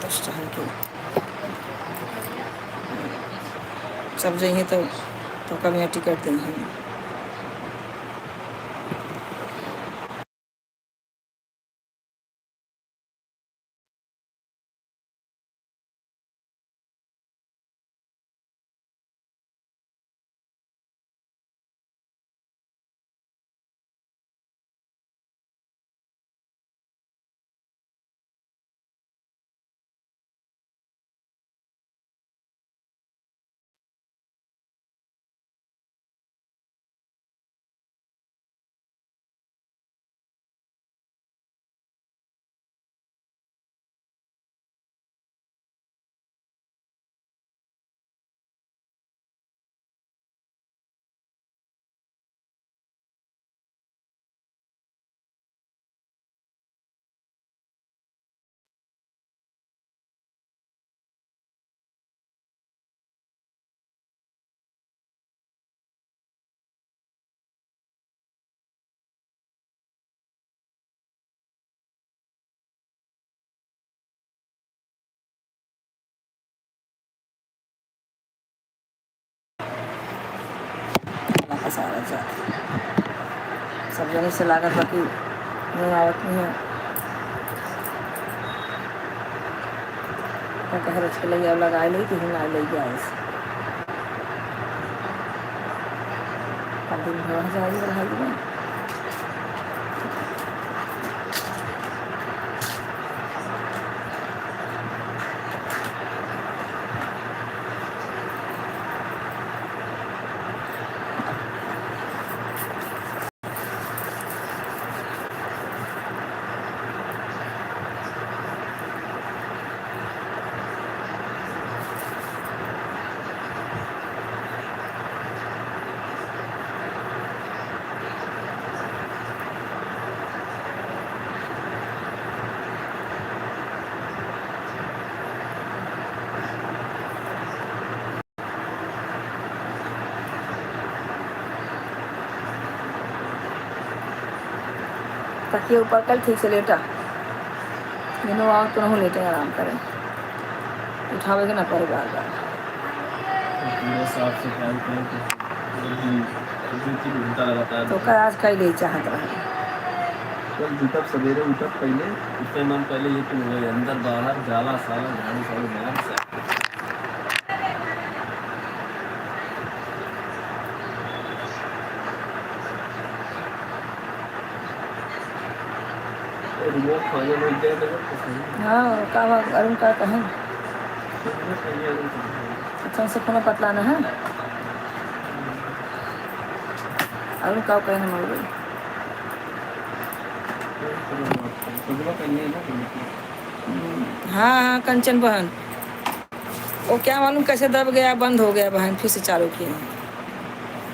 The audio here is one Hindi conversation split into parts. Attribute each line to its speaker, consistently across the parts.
Speaker 1: बस टहल के सब जाइए तो कब यहाँ टिकट देंगे। सारा सब जने से लागत बाकी नहीं आवत नहीं है। कह रहे थे लगे लगा ली कि हिंगा ले गया दिन भर जाएगी बढ़ाई। तकिए ऊपर कल ठीक से लेटा दोनों आओ तो नहीं लेटे आराम करें उठावे के ना पड़े बार बार। तो क्या आज कई ले चाहत रहे
Speaker 2: कल जूतब सवेरे उठब पहले उठने मन पहले ये तो हो अंदर बाहर जाला साला झाड़ू साड़ू मार से रिमोट खाने में दे दे।
Speaker 1: हाँ का अरुण का कहें अच्छा से कोनो पतला ना है अरुण का कहने मर गई। हाँ हाँ कंचन बहन वो क्या मालूम कैसे दब गया बंद हो गया बहन फिर से चालू किए।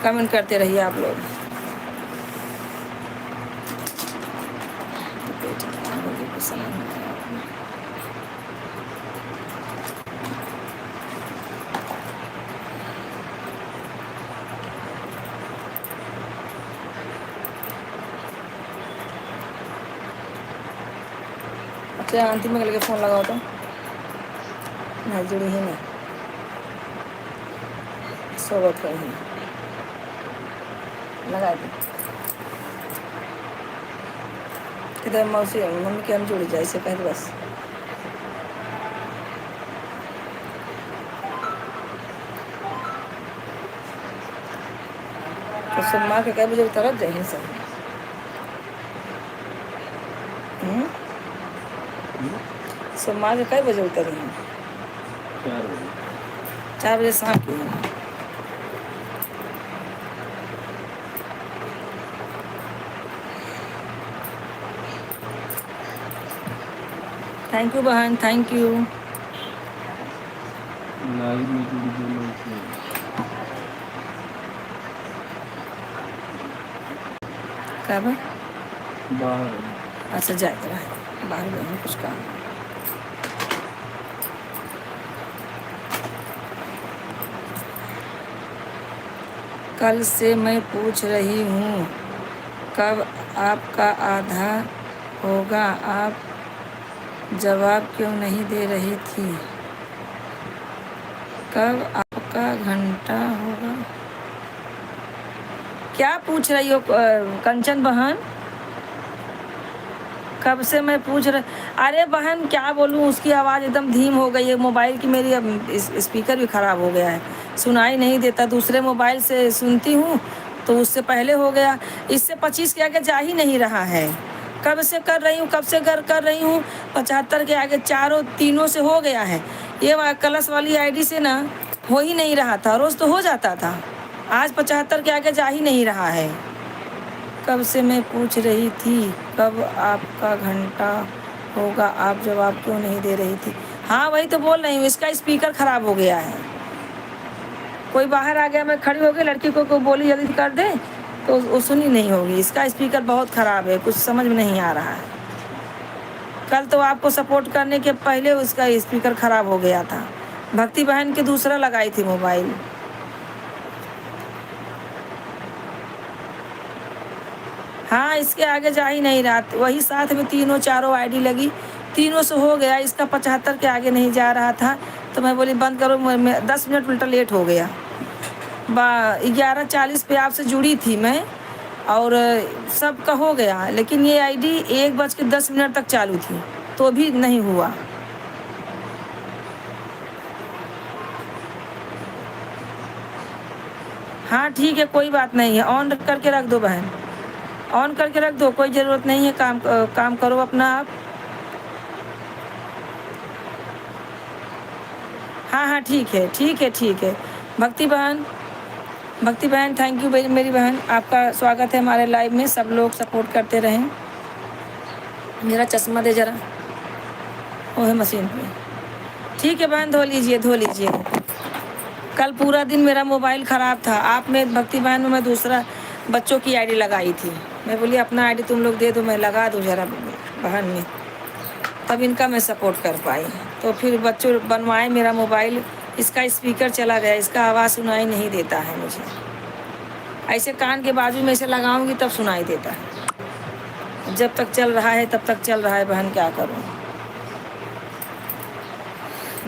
Speaker 1: कमेंट करते रहिए आप लोग। अच्छा अंतिम में लेके फ़ोन लगाओ तो नहीं जुड़ी ही नहीं सोबत है ही लगा दे किधर मौसी मम्मी के हम जुड़ी जाए इसे कह दे बस। तो सोमवार के कई बजे तरफ जाए सब सोमवार के कई बजे उतरे हैं 4 बजे शाम की है। थैंक यू बहन थैंक यू। कब
Speaker 2: बाहर
Speaker 1: अच्छा जाए बाहर गए कुछ काम। कल से मैं पूछ रही हूँ कब आपका आधा होगा। आप जवाब क्यों नहीं दे रही थी? कब आपका घंटा होगा? क्या पूछ रही हो कंचन बहन? कब से मैं पूछ रही। अरे बहन क्या बोलूँ, उसकी आवाज़ एकदम धीम हो गई है। मोबाइल की मेरी अब स्पीकर भी ख़राब हो गया है, सुनाई नहीं देता। दूसरे मोबाइल से सुनती हूँ तो उससे पहले हो गया। इससे 25 के आगे जा ही नहीं रहा है। कब से कर रही हूँ, कब से कर रही हूँ। 75 के आगे चारों तीनों से हो गया है। ये कलश वाली आईडी से ना हो ही नहीं रहा था, रोज़ तो हो जाता था। आज 75 के आगे जा ही नहीं रहा है। कब से मैं पूछ रही थी कब आपका घंटा होगा, आप जवाब क्यों नहीं दे रही थी? हाँ वही तो बोल रही हूँ, इसका स्पीकर ख़राब हो गया है। कोई बाहर आ गया, मैं खड़ी हो गई, लड़की को बोली जल्दी कर दे तो वो सुनी नहीं होगी। इसका स्पीकर बहुत ख़राब है, कुछ समझ में नहीं आ रहा है। कल तो आपको सपोर्ट करने के पहले उसका स्पीकर ख़राब हो गया था। भक्ति बहन के दूसरा लगाई थी मोबाइल। हाँ इसके आगे जा ही नहीं रहा। वही साथ में तीनों चारों आईडी लगी, तीनों से हो गया। इसका 75 के आगे नहीं जा रहा था तो मैं बोली बंद करो। 10 मिनट उल्टा लेट हो गया। 11:40 पे आपसे जुड़ी थी मैं और सबका हो गया, लेकिन ये आईडी 1:10 तक चालू थी तो भी नहीं हुआ। हाँ ठीक है, कोई बात नहीं है। ऑन करके रख दो बहन, ऑन करके रख दो, कोई ज़रूरत नहीं है। काम करो अपना आप। हाँ हाँ ठीक है ठीक है ठीक है। भक्ति बहन थैंक यू मेरी बहन, आपका स्वागत है हमारे लाइव में। सब लोग सपोर्ट करते रहें। मेरा चश्मा दे ज़रा, वो है मशीन पे। ठीक है बहन, धो लीजिए। कल पूरा दिन मेरा मोबाइल ख़राब था। आप में भक्ति बहन में मैं दूसरा बच्चों की आईडी लगाई थी। मैं बोली अपना आईडी तुम लोग दे दो, मैं लगा दूँ ज़रा बहन में, तब इनका मैं सपोर्ट कर पाई। तो फिर बच्चों बनवाए मेरा मोबाइल। इसका स्पीकर चला गया, इसका आवाज़ सुनाई नहीं देता है मुझे। ऐसे कान के बाजू में ऐसे लगाऊंगी तब सुनाई देता है। जब तक चल रहा है तब तक चल रहा है बहन, क्या करूं।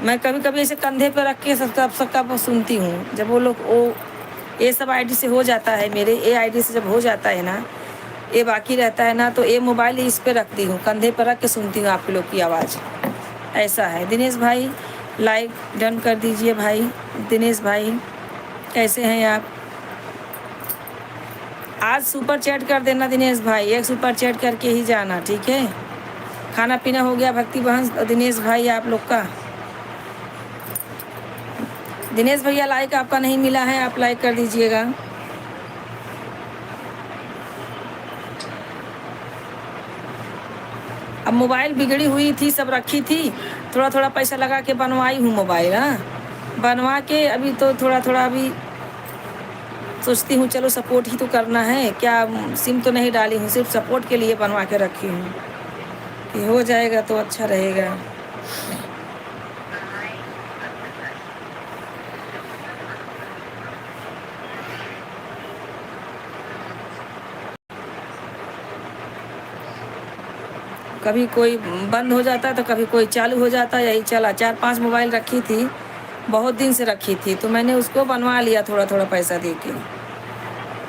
Speaker 1: मैं कभी कभी ऐसे कंधे पर रख के सबका सुनती हूँ। जब वो लोग ये सब आईडी से हो जाता है, मेरे ये आईडी से जब हो जाता है ना, ये बाकी रहता है ना, तो ये मोबाइल इस पे रखती हूँ, कंधे पर रख के सुनती हूँ आप लोग की आवाज़। ऐसा है। दिनेश भाई लाइक डन कर दीजिए भाई। दिनेश भाई कैसे हैं आप? आज सुपर चैट कर देना दिनेश भाई, एक सुपर चैट करके ही जाना, ठीक है। खाना पीना हो गया भक्ति बहन और दिनेश भाई आप लोग का? दिनेश भैया लाइक आपका नहीं मिला है, आप लाइक कर दीजिएगा। अब मोबाइल बिगड़ी हुई थी, सब रखी थी, थोड़ा थोड़ा पैसा लगा के बनवाई हूँ मोबाइल। हाँ बनवा के अभी तो थोड़ा थोड़ा अभी सोचती हूँ चलो सपोर्ट ही तो करना है, क्या सिम तो नहीं डाली हूँ, सिर्फ सपोर्ट के लिए बनवा के रखी हूँ कि हो जाएगा तो अच्छा रहेगा। कभी कोई बंद हो जाता है तो कभी कोई चालू हो जाता है, यही चला। 4-5 मोबाइल रखी थी, बहुत दिन से रखी थी, तो मैंने उसको बनवा लिया थोड़ा थोड़ा पैसा दे के।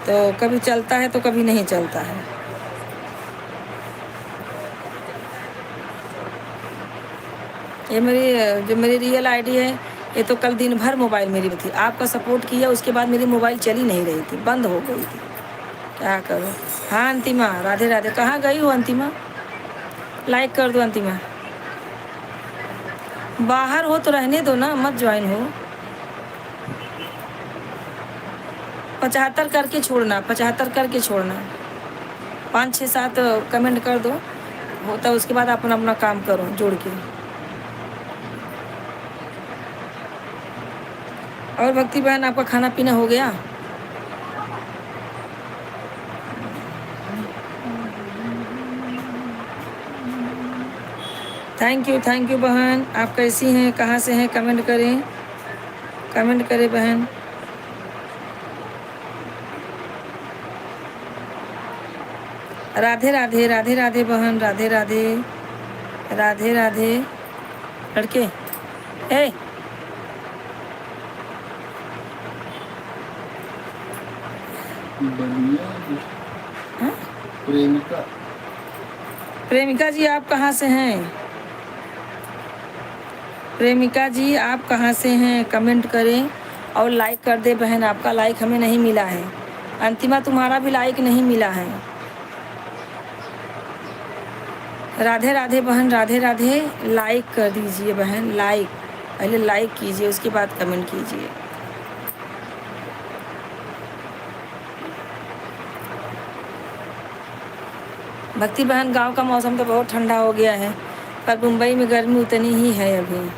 Speaker 1: तो कभी चलता है तो कभी नहीं चलता है। ये जो मेरी रियल आईडी है, ये तो कल दिन भर मोबाइल मेरी थी। आपका सपोर्ट किया, उसके बाद मेरी मोबाइल चली नहीं रही थी, बंद हो गई थी। क्या करूँ। हाँ अंतिमा, राधे राधे। कहाँ गई हो अंतिमा? लाइक कर दो अंतिमा। बाहर हो तो रहने दो ना, मत ज्वाइन हो। 75 करके छोड़ना, 75 करके छोड़ना। 5-6-7 कमेंट कर दो, होता है उसके बाद अपना अपना काम करो जोड़ के। और भक्ति बहन आपका खाना पीना हो गया? थैंक यू बहन। आप कैसी हैं, कहाँ से हैं? कमेंट करें बहन। राधे राधे, राधे राधे बहन, राधे राधे, राधे राधे लड़के। ए
Speaker 2: बलिया
Speaker 1: हाँ?
Speaker 2: प्रेमिका।
Speaker 1: प्रेमिका जी आप कहाँ से हैं? प्रेमिका जी आप कहाँ से हैं? कमेंट करें और लाइक कर दे बहन, आपका लाइक हमें नहीं मिला है। अंतिमा तुम्हारा भी लाइक नहीं मिला है। राधे राधे बहन, राधे राधे। लाइक कर दीजिए बहन, लाइक पहले लाइक कीजिए उसके बाद कमेंट कीजिए। भक्ति बहन गांव का मौसम तो बहुत ठंडा हो गया है, पर मुंबई में गर्मी उतनी ही है अभी।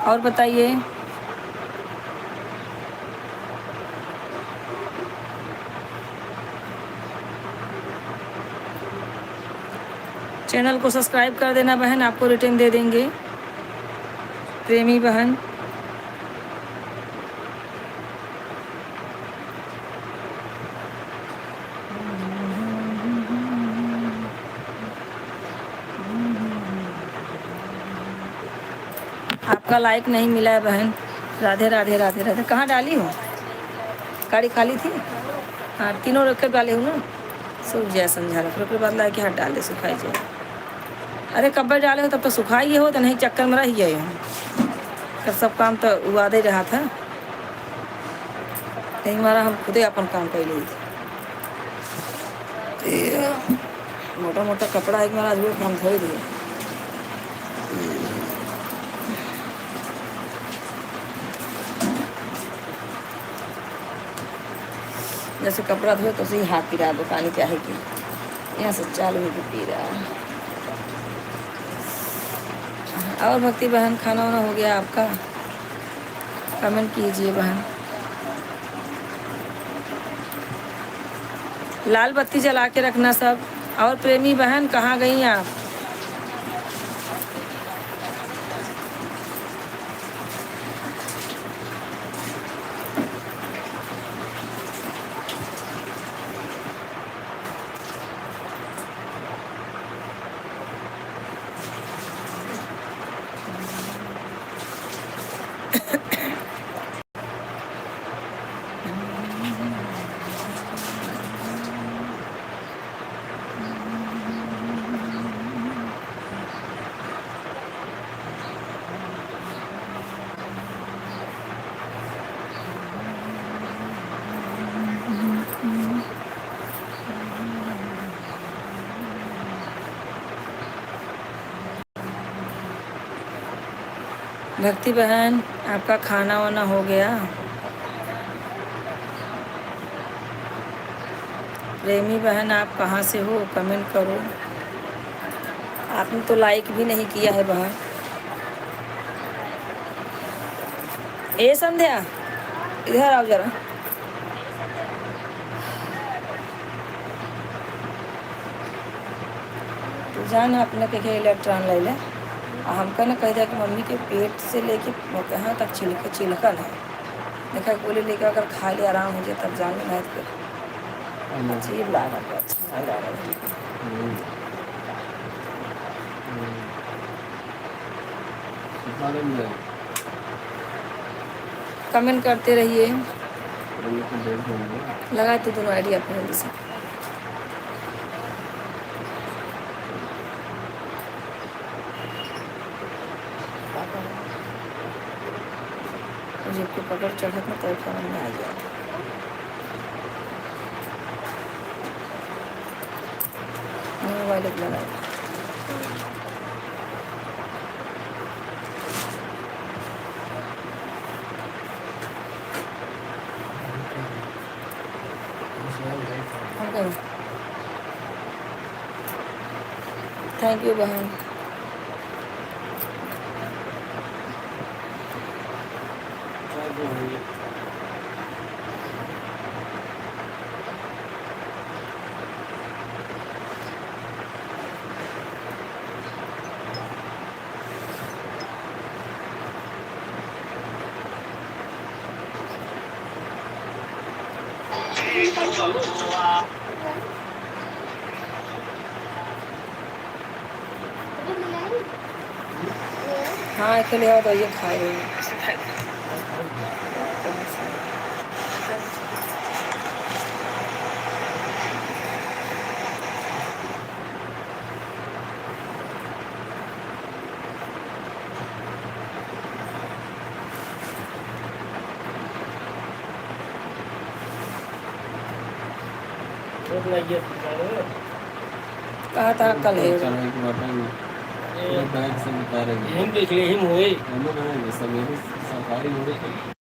Speaker 1: और बताइए। चैनल को सब्सक्राइब कर देना बहन, आपको रिटर्न दे देंगे। प्रेमी बहन आपका लाइक नहीं मिला है बहन। राधे राधे राधे राधे। कहाँ डाली हो? गाड़ी खाली थी? हाँ तीनों रख कर डाले हो ना। सूख जाए समझा रहा, फिर उसके बाद ला के हाथ डाल दे, सुखाई जाए। अरे कब्बर डाले हो तब तो सुखाई हो, तो नहीं चक्कर में रह गए हो। तब सब काम तो वादे रहा था, नहीं मारा हम खुदे अपन काम कर ली थी। मोटा मोटा कपड़ा एक मारा जो हम धोई दिए। जैसे कपड़ा धोए तो उसे हाथ पिरा दो, पानी चाहे कि यहाँ से चालू होकर पी रहा है। और भक्ति बहन खाना वाना हो गया आपका? कमेंट कीजिए बहन। लाल बत्ती जला के रखना सब। और प्रेमी बहन कहाँ गई आप? भक्ति बहन आपका खाना वाना हो गया? प्रेमी बहन आप कहाँ से हो? कमेंट करो। आपने तो लाइक भी नहीं किया है बहन। ए संध्या इधर आओ जरा। तो जाना अपने के इलेक्ट्रॉन ले ले। हमका ना कह दिया कि मम्मी के पेट से लेके कहाँ तक छिलकन है। देखा गोली लेके अगर खा लिया आराम हो जाए तब जाने नहीं तो अजीब लगा। अच्छा नहीं लगा। कमेंट करते रहिए। लगा तो दोनों आइडिया अपने से। मुझे को पकड़ चढ़त ना तो समझ में आ गया। मोबाइल लगा थैंक यू बहन। हाँ अकेले हो तो ये खाए रही कहा था कल है
Speaker 2: चढ़ाई के बताए ना पूरे बैग से उतारेंगे हम देख ले हम होए हम बनाएंगे सवेरे सफारी हो रही है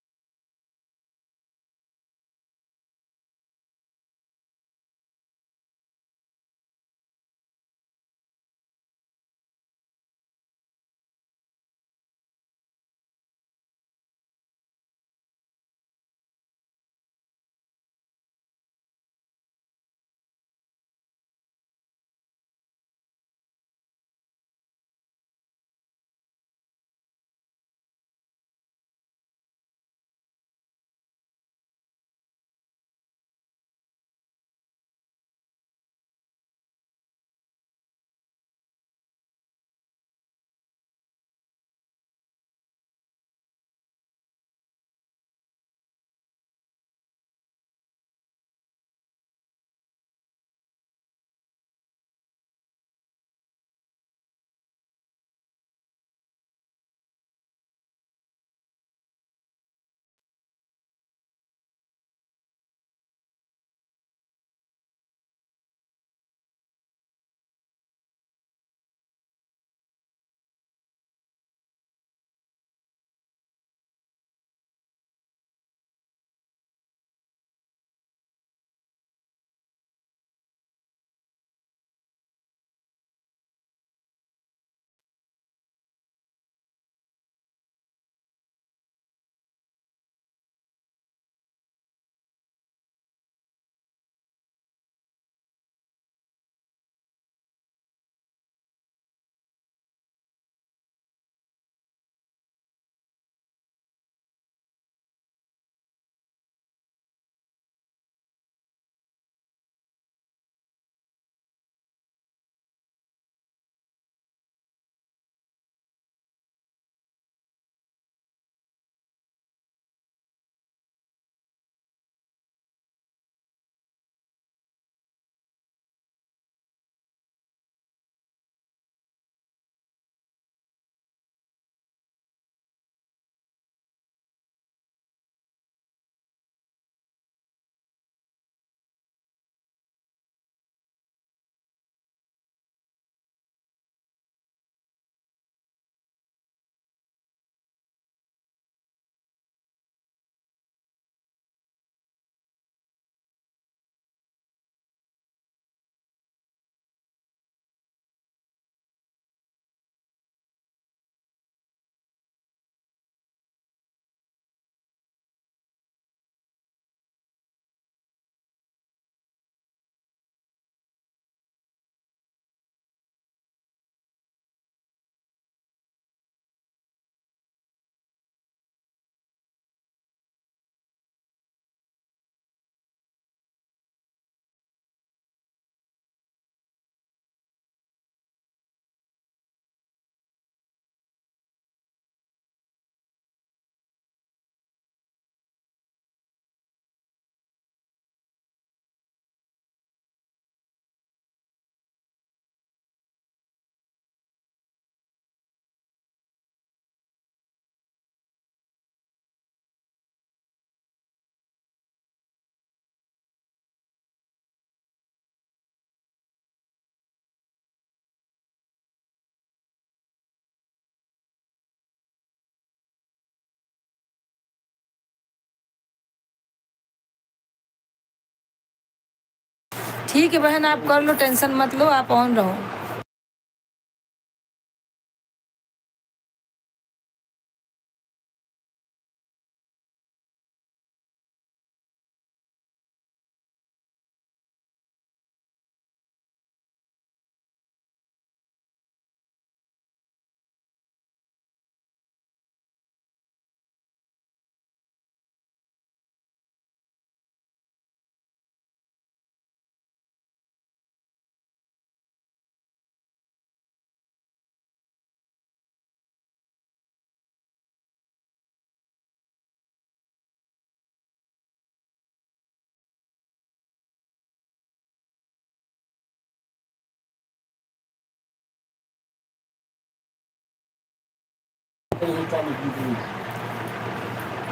Speaker 1: ठीक है बहन आप कर लो टेंशन मत लो आप ऑन रहो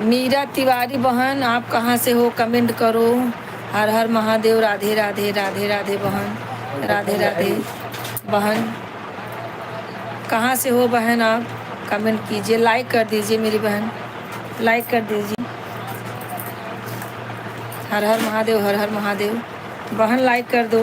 Speaker 1: मीरा तिवारी बहन, आप कहाँ से हो कमेंट करो। हर हर महादेव, राधे राधे, राधे राधे बहन, राधे राधे बहन। कहाँ से हो बहन आप कमेंट कीजिए, लाइक कर दीजिए मेरी बहन, लाइक कर दीजिए। हर हर महादेव, हर हर महादेव बहन, लाइक कर दो।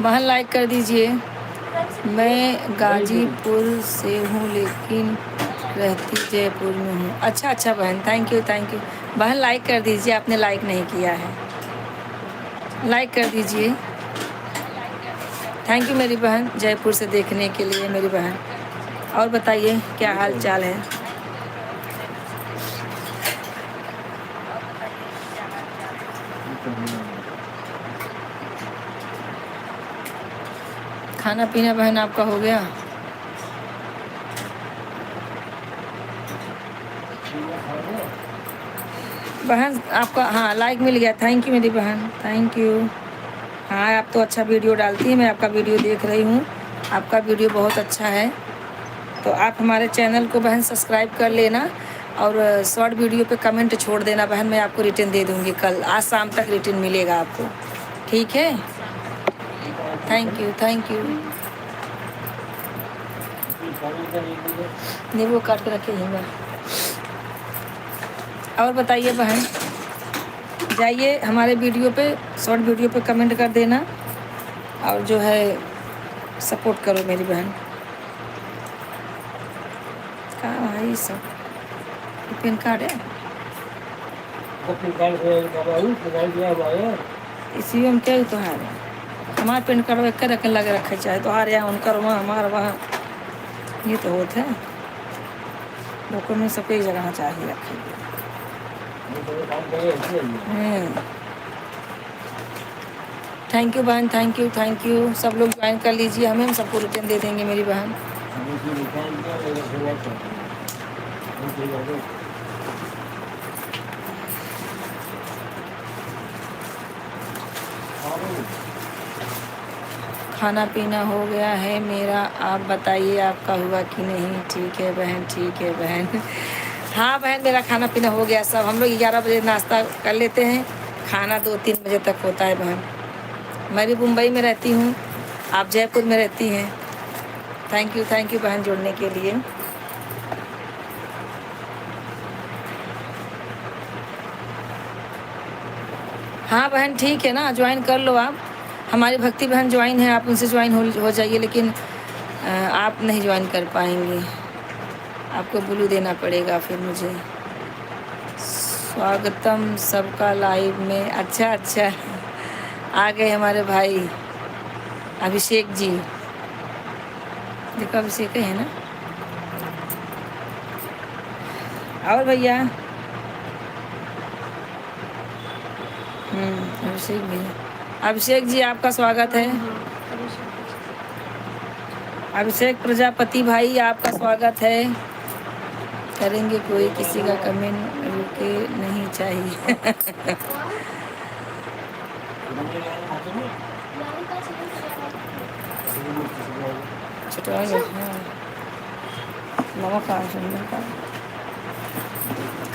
Speaker 1: बहन लाइक कर दीजिए। मैं गाजीपुर से हूँ लेकिन रहती जयपुर में हूँ। अच्छा अच्छा बहन, थैंक यू थैंक यू। बहन लाइक कर दीजिए, आपने लाइक नहीं किया है, लाइक कर दीजिए। थैंक यू मेरी बहन, जयपुर से देखने के लिए मेरी बहन। और बताइए क्या हाल चाल है। खाना पीना बहन आपका हो गया। बहन आपका हाँ लाइक मिल गया, थैंक यू मेरी बहन, थैंक यू। हाँ आप तो अच्छा वीडियो डालती हैं, मैं आपका वीडियो देख रही हूँ, आपका वीडियो बहुत अच्छा है। तो आप हमारे चैनल को बहन सब्सक्राइब कर लेना और शॉर्ट वीडियो पे कमेंट छोड़ देना बहन, मैं आपको रिटर्न दे दूँगी कल, आज शाम तक रिटर्न मिलेगा आपको, ठीक है। Thank you thank you. नींबू काट के रखे हैं। और बताइए बहन, जाइए हमारे वीडियो पे, शॉर्ट वीडियो पे कमेंट कर देना और जो है सपोर्ट करो मेरी बहन। कहाँ भाई सब पेन कार्ड है, इसी में क्या त्योहार है, हमारे पेन कार्ड एक रख लगे रखे चाहे त्योहार यहाँ उनकर वहाँ हमारा वहाँ, ये तो होते हैं डॉक्यूमेंट सब कई जगह चाहिए रखे। थैंक यू बहन, थैंक यू थैंक यू। सब लोग ज्वाइन कर लीजिए, हमें हम सबको रिटर्न दे देंगे मेरी बहन। खाना पीना हो गया है मेरा, आप बताइए आपका हुआ कि नहीं। ठीक है बहन, ठीक है बहन। हाँ बहन मेरा खाना पीना हो गया सब, हम लोग 11 बजे नाश्ता कर लेते हैं, खाना 2-3 बजे तक होता है बहन। मैं भी मुंबई में रहती हूँ, आप जयपुर में रहती हैं। थैंक यू बहन जुड़ने के लिए। हाँ बहन ठीक है ना, ज्वाइन कर लो आप, हमारी भक्ति बहन ज्वाइन है, आप उनसे ज्वाइन हो जाइए, लेकिन आप नहीं ज्वाइन कर पाएंगे, आपको ब्लू देना पड़ेगा फिर मुझे। स्वागतम सबका लाइव में। अच्छा अच्छा, आ गए हमारे भाई अभिषेक जी, देखो अभिषेक है ना। और भैया अभिषेक भी, अभिषेक जी आपका स्वागत है। अभिषेक प्रजापति भाई आपका स्वागत है। करेंगे कोई किसी का कमेंट रुके नहीं चाहिए।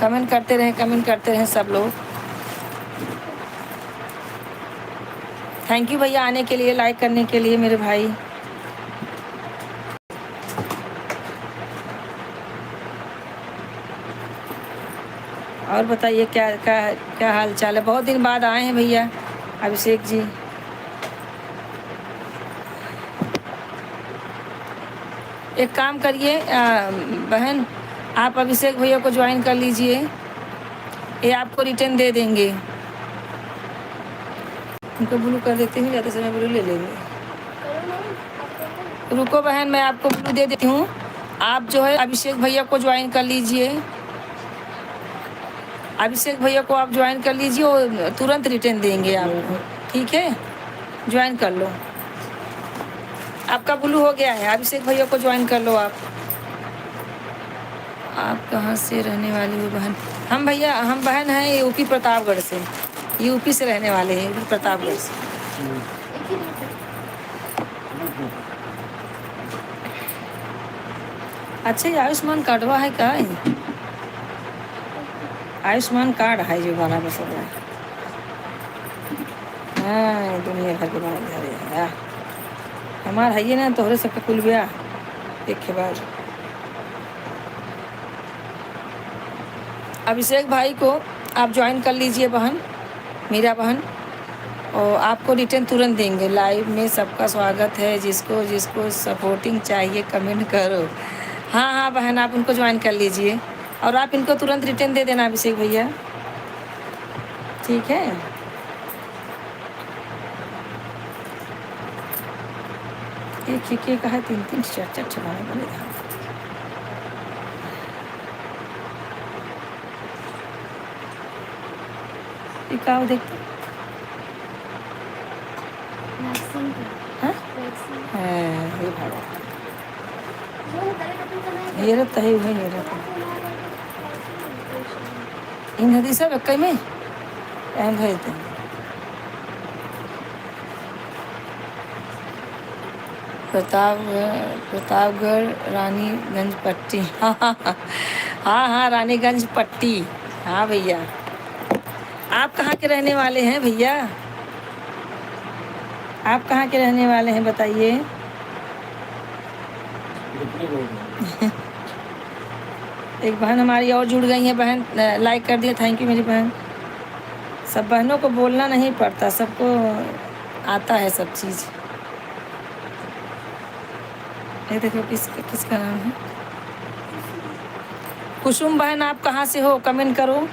Speaker 1: कमेंट करते रहें, कमेंट करते रहें सब लोग। थैंक यू भैया आने के लिए, लाइक करने के लिए मेरे भाई। और बताइए क्या क्या क्या हाल चाल है, बहुत दिन बाद आए हैं भैया अभिषेक जी। एक काम करिए बहन, आप अभिषेक भैया को ज्वाइन कर लीजिए, ये आपको रिटर्न दे देंगे। उनको ब्लू कर देती हूँ, जाते समय ब्लू ले लेंगे। रुको बहन मैं आपको ब्लू दे देती हूँ, आप जो है अभिषेक भैया को ज्वाइन कर लीजिए, अभिषेक भैया को आप ज्वाइन कर लीजिए, वो तुरंत रिटर्न देंगे आपको, ठीक है। ज्वाइन कर लो। आपका ब्लू हो गया है, अभिषेक भैया को ज्वाइन कर लो आप कहाँ से रहने वाली हो बहन? हम भैया, हम बहन हैं यूपी प्रतापगढ़ से, यूपी से रहने वाले हैं, यूपी प्रतापगढ़ से। अच्छा, ये आयुष्मान कार्डवा है क्या? आयुष्मान कार्ड है जो बना बस है। हाँ, दुनिया भर के बना घर है हमार है ये ना, तोहरे सबका कुल ब्याह एक के बाद। अभिषेक भाई को आप ज्वाइन कर लीजिए बहन, मीरा बहन, और आपको रिटर्न तुरंत देंगे। लाइव में सबका स्वागत है, जिसको जिसको सपोर्टिंग चाहिए कमेंट करो। हाँ हाँ बहन, आप उनको ज्वाइन कर लीजिए और आप इनको तुरंत रिटर्न दे देना अभिषेक भैया, ठीक है? एक का है, 3 4 छपाने बने था। क्या देखते ये भाड़ा ये रहता है, वही नहीं रहता इन नदी सब कई में अहम भेजते हैं। प्रतापगढ़ रानीगंज पट्टी। हाँ हाँ हाँ हाँ रानीगंज पट्टी। हाँ भैया, आप कहाँ के रहने वाले हैं भैया? आप कहाँ के रहने वाले हैं बताइए? एक बहन हमारी और जुड़ गई है, बहन लाइक कर दिया, थैंक यू मेरी बहन। सब बहनों को बोलना नहीं पड़ता, सबको आता है सब चीज़। ये देखो किसका नाम है? कुसुम बहन, आप कहाँ से हो कमेंट करो।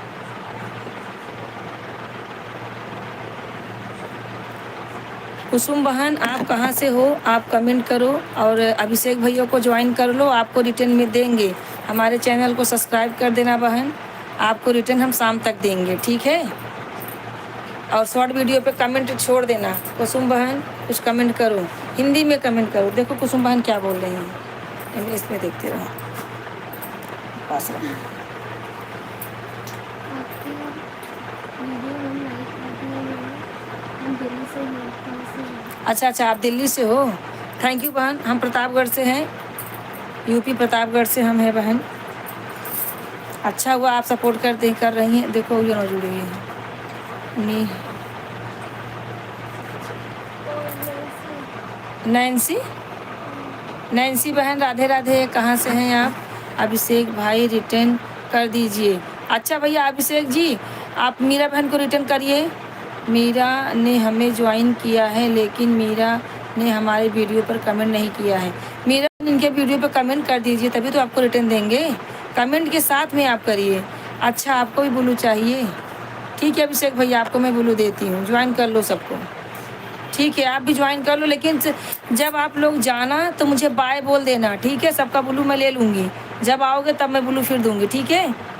Speaker 1: कुसुम बहन, आप कहाँ से हो आप कमेंट करो, और अभिषेक भैया को ज्वाइन कर लो, आपको रिटर्न में देंगे। हमारे चैनल को सब्सक्राइब कर देना बहन, आपको रिटर्न हम शाम तक देंगे, ठीक है? और शॉर्ट वीडियो पे कमेंट छोड़ देना। कुसुम बहन कुछ कमेंट करो, हिंदी में कमेंट करो। देखो कुसुम बहन क्या बोल रही हैं, इंग्लिश में देखते रहो, पास रहो। अच्छा अच्छा, आप दिल्ली से हो, थैंक यू बहन। हम प्रतापगढ़ से हैं, यूपी प्रतापगढ़ से हम हैं बहन। अच्छा हुआ आप सपोर्ट कर रही हैं। देखो ये ना जुड़ी है नैन्सी बहन, राधे राधे। कहाँ से हैं आप? अभिषेक भाई रिटर्न कर दीजिए। अच्छा भैया अभिषेक जी, आप मीरा बहन को रिटर्न करिए। मीरा ने हमें ज्वाइन किया है, लेकिन मीरा ने हमारे वीडियो पर कमेंट नहीं किया है। मीरा इनके वीडियो पर कमेंट कर दीजिए, तभी तो आपको रिटर्न देंगे। कमेंट के साथ में आप करिए। अच्छा, आपको भी ब्लू चाहिए? ठीक है अभिषेक भैया, आपको मैं ब्लू देती हूँ, ज्वाइन कर लो सबको, ठीक है? आप भी ज्वाइन कर लो, लेकिन जब आप लोग जाना तो मुझे बाय बोल देना, ठीक है? सबका ब्लू मैं ले लूँगी, जब आओगे तब मैं ब्लू फिर दूँगी, ठीक है?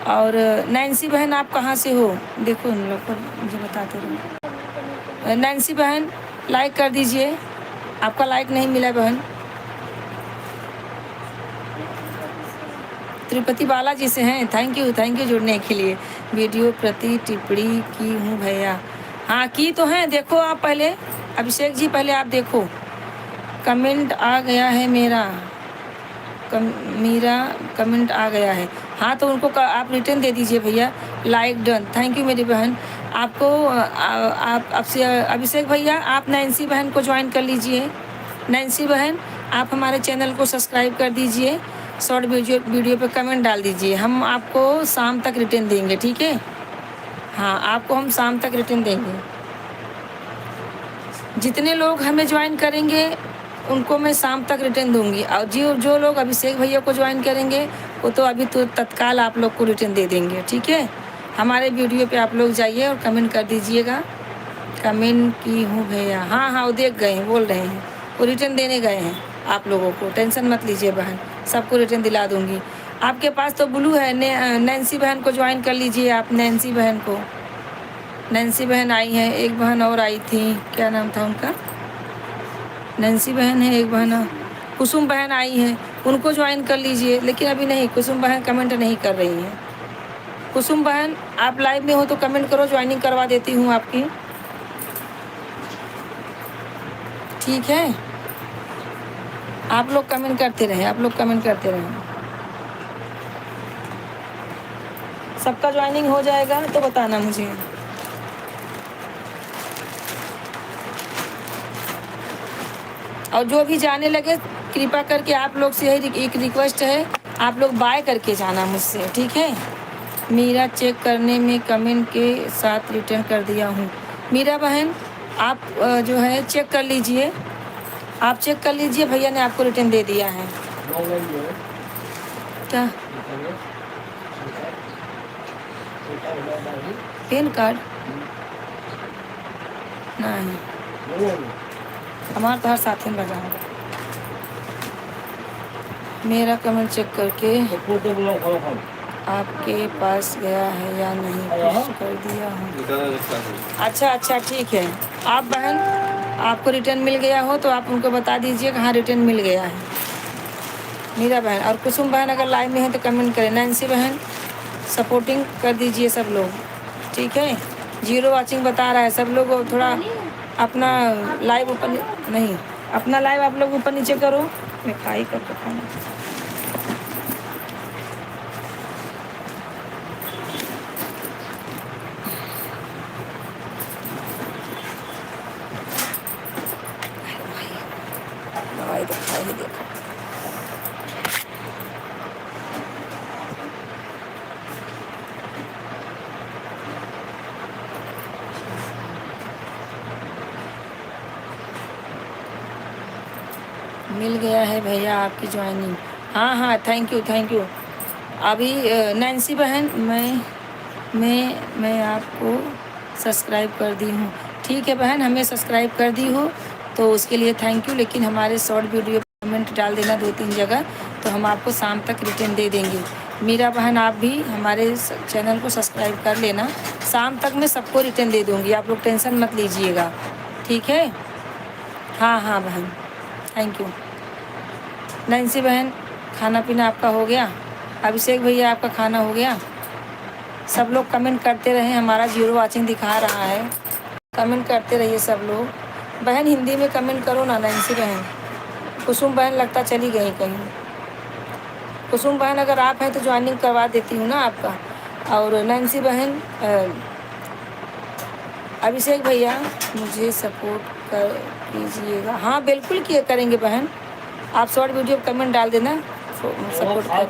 Speaker 1: और नैन्सी बहन, आप कहाँ से हो? देखो इन लोग को मुझे बताते रहो। नैन्सी बहन लाइक कर दीजिए, आपका लाइक नहीं मिला बहन। तिरुपति बालाजी से हैं, थैंक यू जुड़ने के लिए। वीडियो प्रति टिप्पणी की हूँ भैया। हाँ की तो हैं, देखो आप पहले, अभिषेक जी पहले आप देखो। कमेंट आ गया है मेरा, मीरा कमेंट आ गया है। हाँ तो उनको आप रिटर्न दे दीजिए भैया। लाइक डन, थैंक यू मेरी बहन। आपको आप आपसे अभिषेक भैया, आप नैन्सी बहन को ज्वाइन कर लीजिए। नैन्सी बहन, आप हमारे चैनल को सब्सक्राइब कर दीजिए, शॉर्ट वीडियो पे कमेंट डाल दीजिए, हम आपको शाम तक रिटर्न देंगे, ठीक है? हाँ, आपको हम शाम तक रिटर्न देंगे। जितने लोग हमें ज्वाइन करेंगे उनको मैं शाम तक रिटर्न दूंगी, और जो लोग अभिषेक भैया को ज्वाइन करेंगे वो तो अभी तो तत्काल आप लोग को रिटर्न दे देंगे, ठीक है? हमारे वीडियो पे आप लोग जाइए और कमेंट कर दीजिएगा। कमेंट की हूँ भैया। हाँ हाँ, वो देख गए हैं, बोल रहे हैं, वो रिटर्न देने गए हैं आप लोगों को, टेंशन मत लीजिए बहन, सबको रिटर्न दिला दूँगी। आपके पास तो ब्लू है, नैन्सी बहन को ज्वाइन कर लीजिए आप। नैन्सी बहन को, नैन्सी बहन आई हैं, एक बहन और आई थी, क्या नाम था उनका? नैन्सी बहन है, एक बहन कुसुम बहन आई है, उनको ज्वाइन कर लीजिए। लेकिन अभी नहीं, कुसुम बहन कमेंट नहीं कर रही हैं। कुसुम बहन आप लाइव में हो तो कमेंट करो, ज्वाइनिंग करवा देती हूँ आपकी। ठीक है, आप लोग कमेंट करते रहें, आप लोग कमेंट करते रहें। सबका ज्वाइनिंग हो जाएगा तो बताना मुझे। और जो भी जाने लगे, कृपा करके आप लोग से यही एक रिक्वेस्ट है, आप लोग बाय करके जाना मुझसे, ठीक है। मीरा चेक करने में कमेंट के साथ रिटर्न कर दिया हूँ। मीरा बहन आप जो है चेक कर लीजिए, आप चेक कर लीजिए, भैया ने आपको रिटर्न दे दिया है। क्या पैन कार्ड? नहीं, हमारा तो हर साथ में बजा होगा। मेरा कमेंट चेक करके आपके पास गया है या नहीं पुश कर दिया हूँ। अच्छा ठीक है। आप बहन आपको रिटर्न मिल गया हो तो आप उनको बता दीजिए कहाँ रिटर्न मिल गया है। मीरा बहन और कुसुम बहन अगर लाइव में है तो कमेंट करें। नैन्सी बहन सपोर्टिंग कर दीजिए सब लोग, ठीक है। 0 वॉचिंग बता रहा है, सब लोग थोड़ा अपना लाइव ऊपर नहीं, अपना लाइव आप लोग ऊपर नीचे करो। मैं खाई करके खाना। दवाई तो खा ही देखो। मिल गया है भैया आपकी ज्वाइनिंग। हाँ थैंक यू। अभी नैन्सी बहन मैं आपको सब्सक्राइब कर दी हूँ। ठीक है बहन, हमें सब्सक्राइब कर दी हो तो उसके लिए थैंक यू। लेकिन हमारे शॉर्ट वीडियो कमेंट डाल देना 2-3 जगह, तो हम आपको शाम तक रिटर्न दे देंगे। मीरा बहन आप भी हमारे चैनल को सब्सक्राइब कर लेना, शाम तक मैं सबको रिटर्न दे दूँगी, आप लोग टेंशन मत लीजिएगा, ठीक है। हाँ बहन, थैंक यू। नैन्सी बहन खाना पीना आपका हो गया? अभिषेक भैया आपका खाना हो गया? सब लोग कमेंट करते रहें, हमारा 0 वॉचिंग दिखा रहा है, कमेंट करते रहिए सब लोग। बहन हिंदी में कमेंट करो ना नैन्सी बहन। कुसुम बहन लगता चली गई कहीं। कुसुम बहन अगर आप हैं तो ज्वाइनिंग करवा देती हूँ ना आपका। और नैन्सी बहन अभिषेक भैया मुझे सपोर्ट कर कीजिएगा। हाँ बिल्कुल किए करेंगे बहन, आप शॉर्ट वीडियो कमेंट डाल देना, सपोर्ट कर।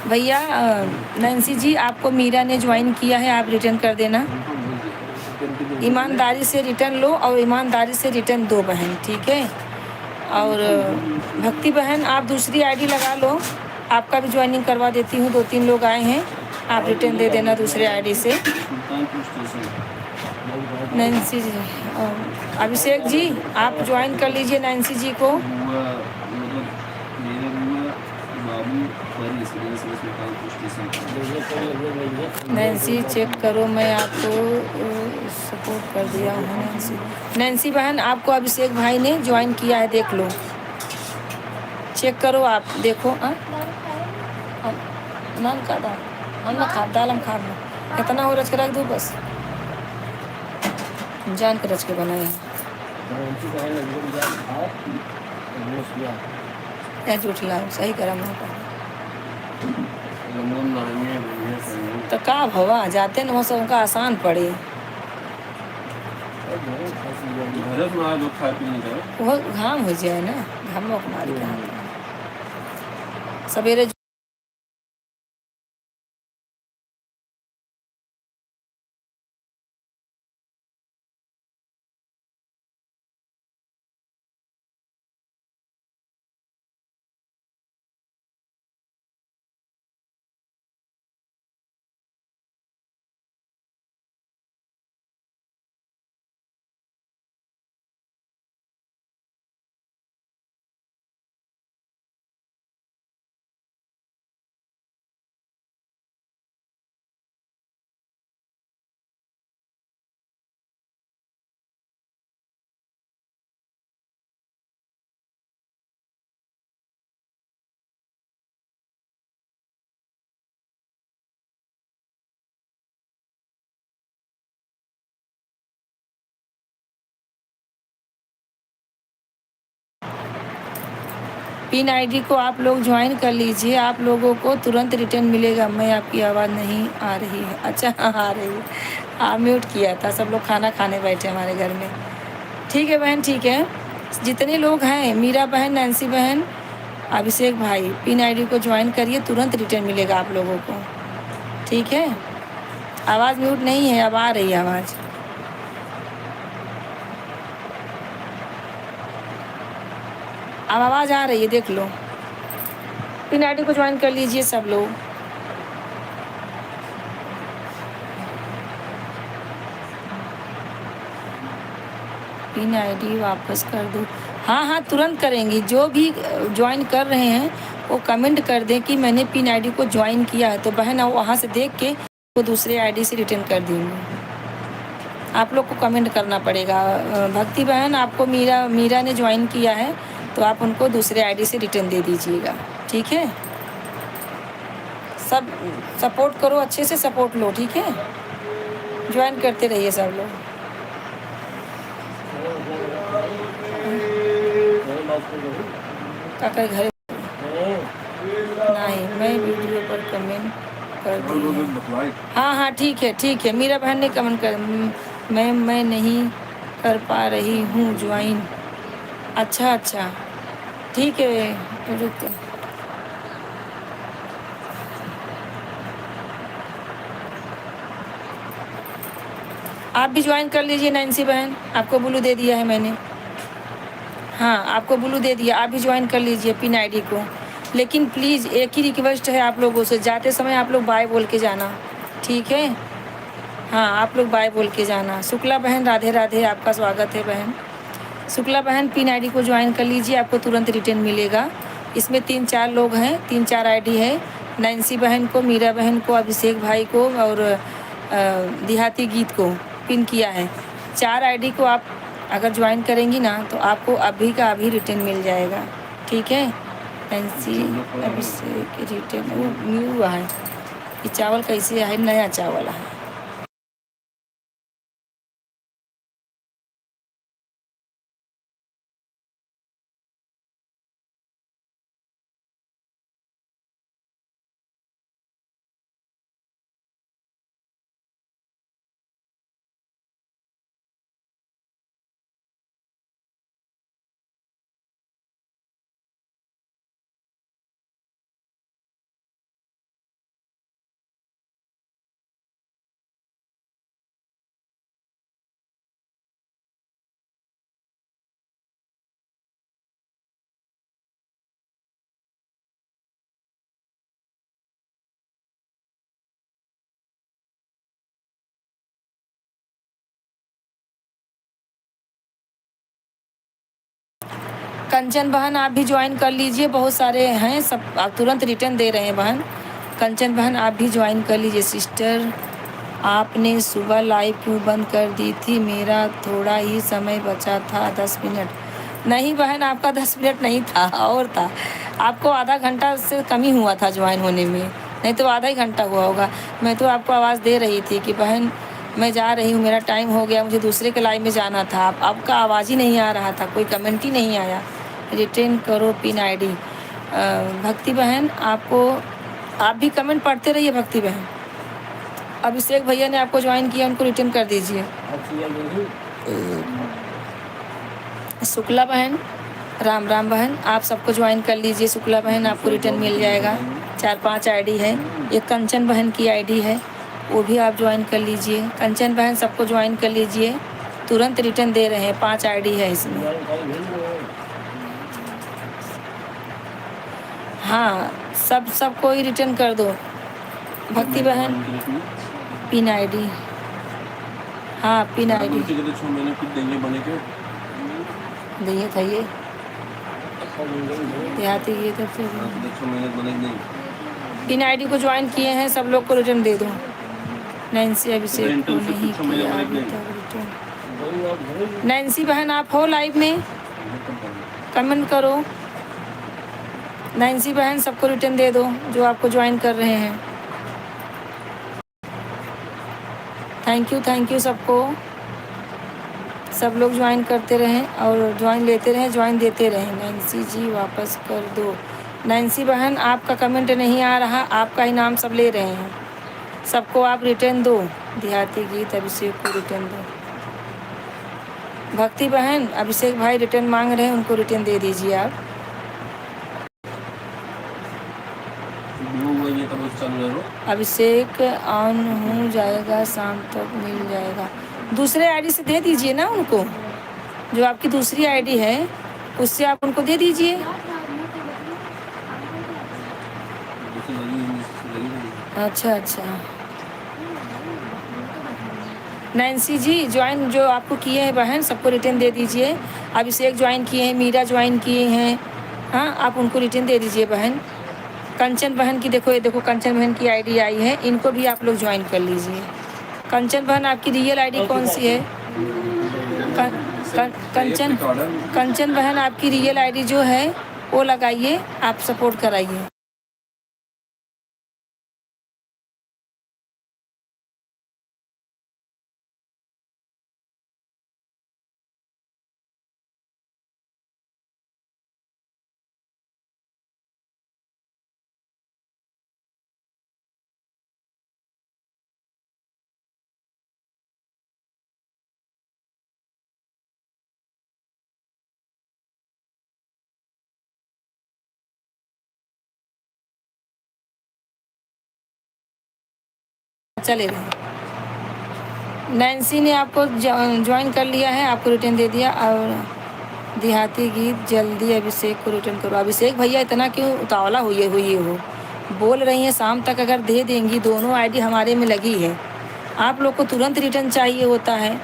Speaker 1: भैया नैन्सी जी आपको मीरा ने ज्वाइन किया है, आप रिटर्न कर देना। ईमानदारी से रिटर्न लो और ईमानदारी से रिटर्न दो बहन, ठीक है। और भक्ति बहन आप दूसरी आईडी लगा लो, आपका भी ज्वाइनिंग करवा देती हूँ। 2-3 लोग आए हैं, आप रिटर्न दे देना दूसरे आईडी से। नैन्सी जी अभिषेक जी आप ज्वाइन कर लीजिए नैन्सी जी को। नैन्सी चेक करो, मैं आपको सपोर्ट कर दिया हूँ। नैन्सी बहन आपको अभिषेक भाई ने ज्वाइन किया है, देख लो, चेक करो, आप देखो। नान का दाल हम खा, दाल हम खा लो, कितना हो रच के रख दूँ, बस जान के रच के बनाए हैं। झूठ लाओ, सही करम होगा तो का भवा जाते न हो सबका आसान पड़े। वो घाम हो जाए ना, घाम मारी सवेरे पिन आईडी को आप लोग ज्वाइन कर लीजिए, आप लोगों को तुरंत रिटर्न मिलेगा। मैं आपकी आवाज़ नहीं आ रही है। अच्छा हाँ आ रही है। हाँ म्यूट किया था, सब लोग खाना खाने बैठे हमारे घर में। ठीक है बहन, ठीक है। जितने लोग हैं, मीरा बहन, नैन्सी बहन, अभिषेक भाई, पिन आईडी को ज्वाइन करिए, तुरंत रिटर्न मिलेगा आप लोगों को। ठीक है, आवाज़ म्यूट नहीं है, अब आ रही है आवाज़। अब आवाज़ आ रही है, देख लो। पिन आईडी को ज्वाइन कर लीजिए सब लोग। पिन आईडी वापस कर दो। हाँ हाँ तुरंत करेंगी। जो भी ज्वाइन कर रहे हैं वो कमेंट कर दें कि मैंने पिन आईडी को ज्वाइन किया है, तो बहन वहाँ से देख के वो दूसरे आईडी से रिटर्न कर देंगे। आप लोग को कमेंट करना पड़ेगा। भक्ति बहन, आपको मीरा ने ज्वाइन किया है, तो आप उनको दूसरे आईडी से रिटर्न दे दीजिएगा। ठीक है, सब सपोर्ट करो, अच्छे से सपोर्ट लो। ठीक है, ज्वाइन करते रहिए सब लोग। काका घर नहीं, मैं वीडियो पर कमेंट कर दी। हाँ हाँ ठीक है, ठीक है। मीरा बहन ने कमेंट कर, मैं नहीं कर पा रही हूँ ज्वाइन। अच्छा अच्छा ठीक है, रुक। आप भी ज्वाइन कर लीजिए नैन्सी बहन, आपको ब्लू दे दिया है मैंने। हाँ आपको ब्लू दे दिया, आप भी ज्वाइन कर लीजिए पिन आईडी को। लेकिन प्लीज़ एक ही रिक्वेस्ट है आप लोगों से, जाते समय आप लोग बाय बोल के जाना। ठीक है, हाँ आप लोग बाय बोल के जाना। शुक्ला बहन राधे राधे, आपका स्वागत है बहन। शुक्ला बहन पिन आईडी को ज्वाइन कर लीजिए, आपको तुरंत रिटर्न मिलेगा। इसमें 3-4 लोग हैं, 3-4 आईडी है। नैन्सी बहन को, मीरा बहन को, अभिषेक भाई को और देहाती गीत को पिन किया है। 4 आईडी को आप अगर ज्वाइन करेंगी ना तो आपको अभी का अभी रिटर्न मिल जाएगा। ठीक है, नैन्सी अभिषेक रिटर्न वो न्यू हुआ है। ये चावल कैसे है? नया चावल है। कंचन बहन आप भी ज्वाइन कर लीजिए, बहुत सारे हैं, सब आप तुरंत रिटर्न दे रहे हैं बहन। कंचन बहन आप भी ज्वाइन कर लीजिए। सिस्टर आपने सुबह लाइव क्यों बंद कर दी थी? मेरा थोड़ा ही समय बचा था, 10 मिनट। नहीं बहन, आपका 10 मिनट नहीं था, और था। आपको आधा घंटा से कम ही हुआ था ज्वाइन होने में, नहीं तो आधा ही घंटा हुआ होगा। मैं तो आपको आवाज़ दे रही थी कि बहन मैं जा रही हूँ, मेरा टाइम हो गया, मुझे दूसरे के लाइव में जाना था। आपका आवाज़ ही नहीं आ रहा था, कोई कमेंट ही नहीं आया। रिटर्न करो पिन आईडी। भक्ति बहन आपको, आप भी कमेंट पढ़ते रहिए भक्ति बहन। अभिषेक भैया ने आपको ज्वाइन किया, उनको रिटर्न कर दीजिए। शुक्ला बहन, राम राम बहन, आप सबको ज्वाइन कर लीजिए। शुक्ला बहन आपको रिटर्न मिल जाएगा। 4-5 आईडी है। एक कंचन बहन की आईडी है, वो भी आप ज्वाइन कर लीजिए। कंचन बहन सबको ज्वाइन कर लीजिए, तुरंत रिटर्न दे रहे हैं। 5 आईडी है इसमें। हाँ सबको ही रिटर्न कर दो। भक्ति बहन पिन आईडी, हाँ पिन आईडी दिए था ये देहाती ये तो पिन आईडी को ज्वाइन किए हैं, सब लोग को रिटर्न दे दो। नैन्सी अभिषेक को नहीं किया अभी तक रिटर्न। नैन्सी बहन आप हो लाइव में, कमेंट करो। नैन्सी बहन सबको रिटर्न दे दो जो आपको ज्वाइन कर रहे हैं। थैंक यू सबको, सब लोग ज्वाइन करते रहें और ज्वाइन लेते रहें, ज्वाइन देते रहें। नैन्सी जी वापस कर दो। नैन्सी बहन आपका कमेंट नहीं आ रहा, आपका ही नाम सब ले रहे हैं। सबको आप रिटर्न दो। देहाती गीत अभिषेक को रिटर्न दो। भक्ति बहन अभिषेक भाई रिटर्न मांग रहे हैं, उनको रिटर्न दे दीजिए आप। अभिषेक ऑन हो जाएगा, शाम तक मिल जाएगा। दूसरे आईडी से दे दीजिए ना उनको, जो आपकी दूसरी आईडी है उससे आप उनको दे दीजिए। अच्छा अच्छा, नैन्सी जी ज्वाइन जो आपको किए हैं बहन सबको रिटर्न दे दीजिए। अभिषेक ज्वाइन किए हैं, मीरा ज्वाइन किए हैं, हाँ आप उनको रिटर्न दे दीजिए बहन। कंचन बहन की देखो, ये देखो कंचन बहन की आईडी आई है, इनको भी आप लोग ज्वाइन कर लीजिए। कंचन बहन आपकी रियल आईडी कौन सी है? कंचन कंचन बहन आपकी रियल आईडी जो है वो लगाइए, आप सपोर्ट कराइए। चले रहे। नैन्सी ने आपको ज्वाइन कर लिया है, आपको रिटर्न दे दिया। और देहाती गीत जल्दी अभिषेक को रिटर्न करो। अभिषेक भैया इतना क्यों उतावला हुई हो? बोल रही हैं शाम तक अगर दे देंगी, दोनों आईडी हमारे में लगी है। आप लोग को तुरंत रिटर्न चाहिए होता है।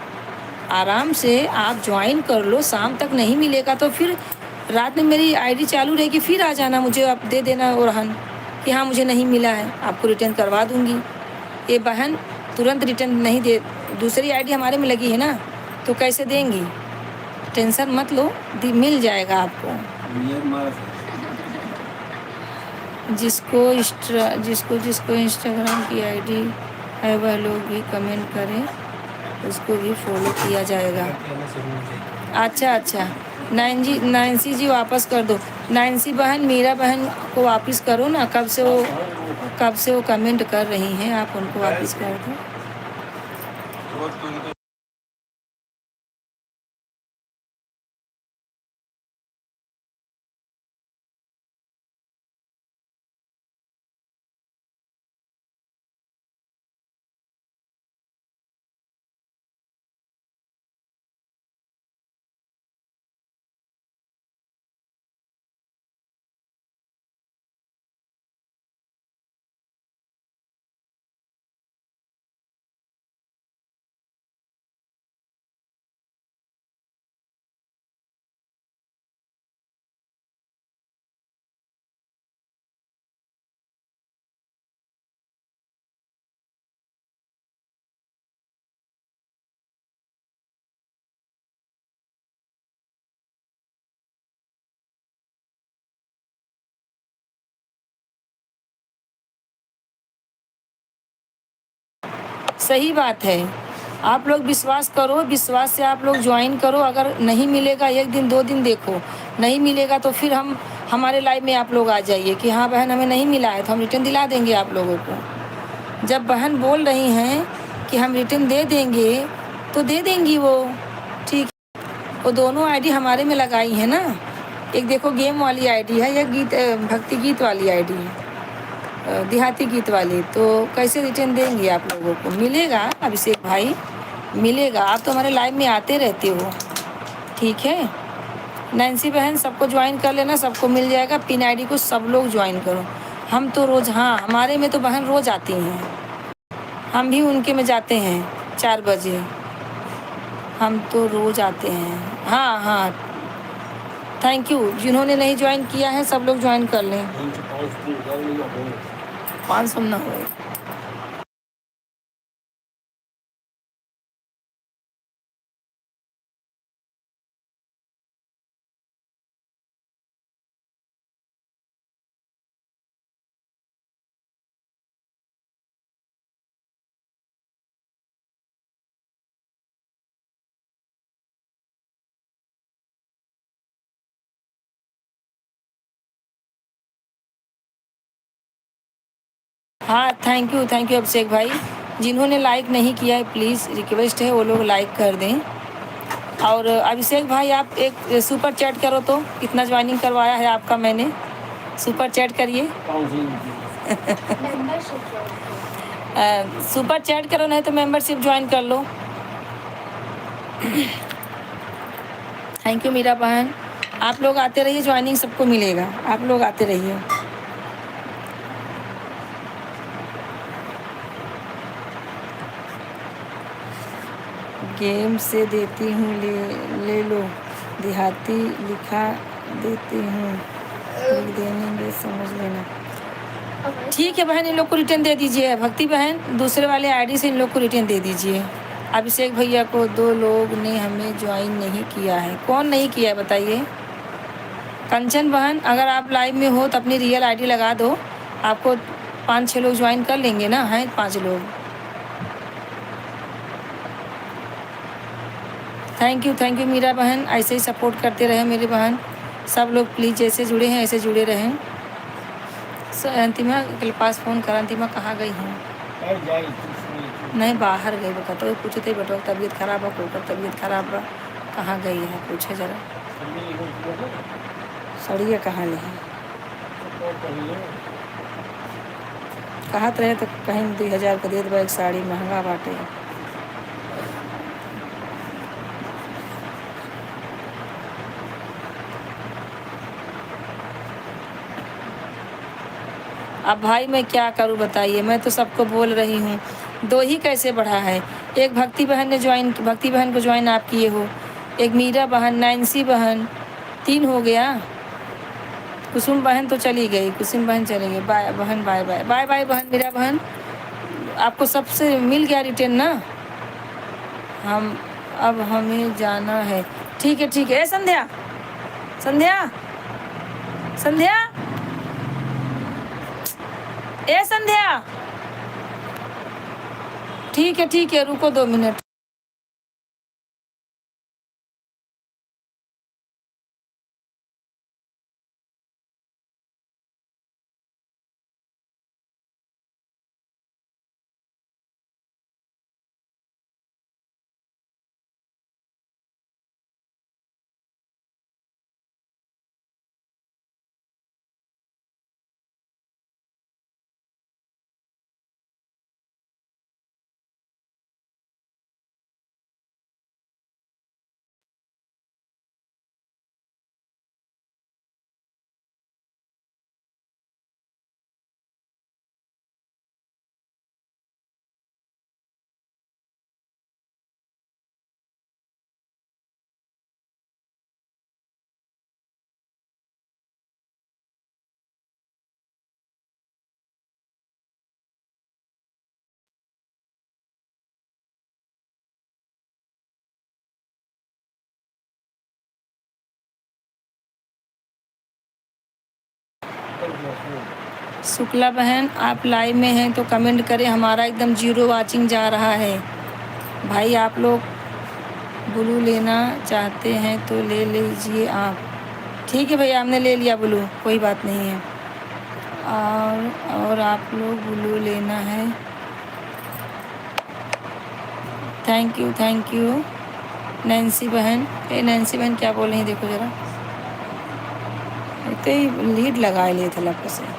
Speaker 1: आराम से आप ज्वाइन कर लो, शाम तक नहीं मिलेगा तो फिर रात में मेरी आईडी चालू रहेगी, फिर आ जाना, मुझे आप दे देना ओरहन कि हाँ मुझे नहीं मिला है, आपको रिटर्न करवा दूँगी। ये बहन तुरंत रिटर्न नहीं दे, दूसरी आईडी हमारे में लगी है ना, तो कैसे देंगी? टेंशन मत लो, मिल जाएगा आपको। जिसको जिसको इंस्टाग्राम की आईडी है वह लोग भी कमेंट करें, उसको भी फॉलो किया जाएगा। अच्छा अच्छा, नैन्सी जी वापस कर दो। नैन्सी बहन मीरा बहन को वापस करो ना, कब से वो कमेंट कर रही हैं, आप उनको वापस कर दो। सही बात है, आप लोग विश्वास करो, विश्वास से आप लोग ज्वाइन करो। अगर नहीं मिलेगा, एक दिन 2 दिन देखो, नहीं मिलेगा तो फिर हमारे लाइव में आप लोग आ जाइए कि हाँ बहन हमें नहीं मिला है, तो हम रिटर्न दिला देंगे आप लोगों को। जब बहन बोल रही हैं कि हम रिटर्न दे देंगे तो दे देंगी वो, ठीक। वो दोनों आईडी हमारे में लगाई है ना, एक देखो गेम वाली आईडी है, एक भक्ति गीत वाली आईडी है, देहाती गीत वाली। तो कैसे रिटर्न देंगे आप लोगों को? मिलेगा अभिषेक भाई, मिलेगा। आप तो हमारे लाइव में आते रहते हो, ठीक है। नैन्सी बहन सबको ज्वाइन कर लेना, सबको मिल जाएगा। पिन आईडी को सब लोग ज्वाइन करो। हम तो रोज़, हाँ हमारे में तो बहन रोज़ आती हैं, हम भी उनके में जाते हैं 4 बजे, हम तो रोज़ आते हैं। हाँ हाँ, थैंक यू। जिन्होंने नहीं ज्वाइन किया है सब लोग ज्वाइन कर लें। 500 ना हो। हाँ, थैंक यू अभिषेक भाई। जिन्होंने लाइक नहीं किया है प्लीज़ रिक्वेस्ट है वो लोग लाइक कर दें। और अभिषेक भाई आप एक सुपर चैट करो तो, कितना ज्वाइनिंग करवाया है आपका मैंने, सुपर चैट करिए।
Speaker 2: कौन सी?
Speaker 1: सुपर चैट करो, नहीं तो मेंबरशिप ज्वाइन कर लो। थैंक यू मीरा बहन। आप लोग आते रहिए, ज्वाइनिंग सबको मिलेगा, आप लोग आते रहिए। गेम से देती हूँ, ले लो, देहाती लिखा देती हूँ, लिख देंगे समझ लेना। ठीक है बहन, इन लोग को रिटर्न दे दीजिए। भक्ति बहन दूसरे वाले आईडी से इन लोग को रिटर्न दे दीजिए। अभिषेक भैया को 2 लोग ने हमें ज्वाइन नहीं किया है। कौन नहीं किया है बताइए? कंचन बहन अगर आप लाइव में हो तो अपनी रियल आईडी लगा दो, आपको 5-6 लोग ज्वाइन कर लेंगे ना, हैं 5 लोग। थैंक यू मीरा बहन, ऐसे ही सपोर्ट करते रहे मेरी बहन। सब लोग प्लीज़ जैसे जुड़े हैं ऐसे जुड़े रहें। अंतिमा के पास फ़ोन करा, अंतिमा कहाँ गई हैं? नहीं बाहर गई बता, तो पूछते बेटो तबीयत खराब है, कोकर तबीयत खराब है, कहाँ गई है पूछे ज़रा। सड़िया कहाँ ले हैं? कहत रहे तो कहीं 2000 का दे दो एक साड़ी, महंगा बाटे। अब भाई मैं क्या करूं बताइए, मैं तो सबको बोल रही हूँ। 2 ही कैसे बढ़ा है? एक भक्ति बहन ने ज्वाइन, भक्ति बहन को ज्वाइन आप किए हो, एक मीरा बहन, नैन्सी बहन, 3 हो गया। कुसुम बहन तो चली गई, कुसुम बहन चली गई। बाय बहन, बाय बाय बाय बाय बहन, मीरा बहन आपको सबसे मिल गया रिटर्न ना। हम अब हमें जाना है। ठीक है ठीक है। ए संध्या, संध्या, संध्या, ए संध्या, ठीक है रुको 2 मिनट। शुक्ला बहन आप लाइव में हैं तो कमेंट करें, हमारा एकदम 0 वाचिंग जा रहा है। भाई आप लोग ब्लू लेना चाहते हैं तो ले लीजिए आप। ठीक है भैया, हमने ले लिया ब्लू, कोई बात नहीं है। और आप लोग ब्लू लेना है। थैंक यू नैन्सी बहन। नैन्सी बहन क्या बोल रही हैं देखो ज़रा, इतने ही लीड लगा लिए थे लप से।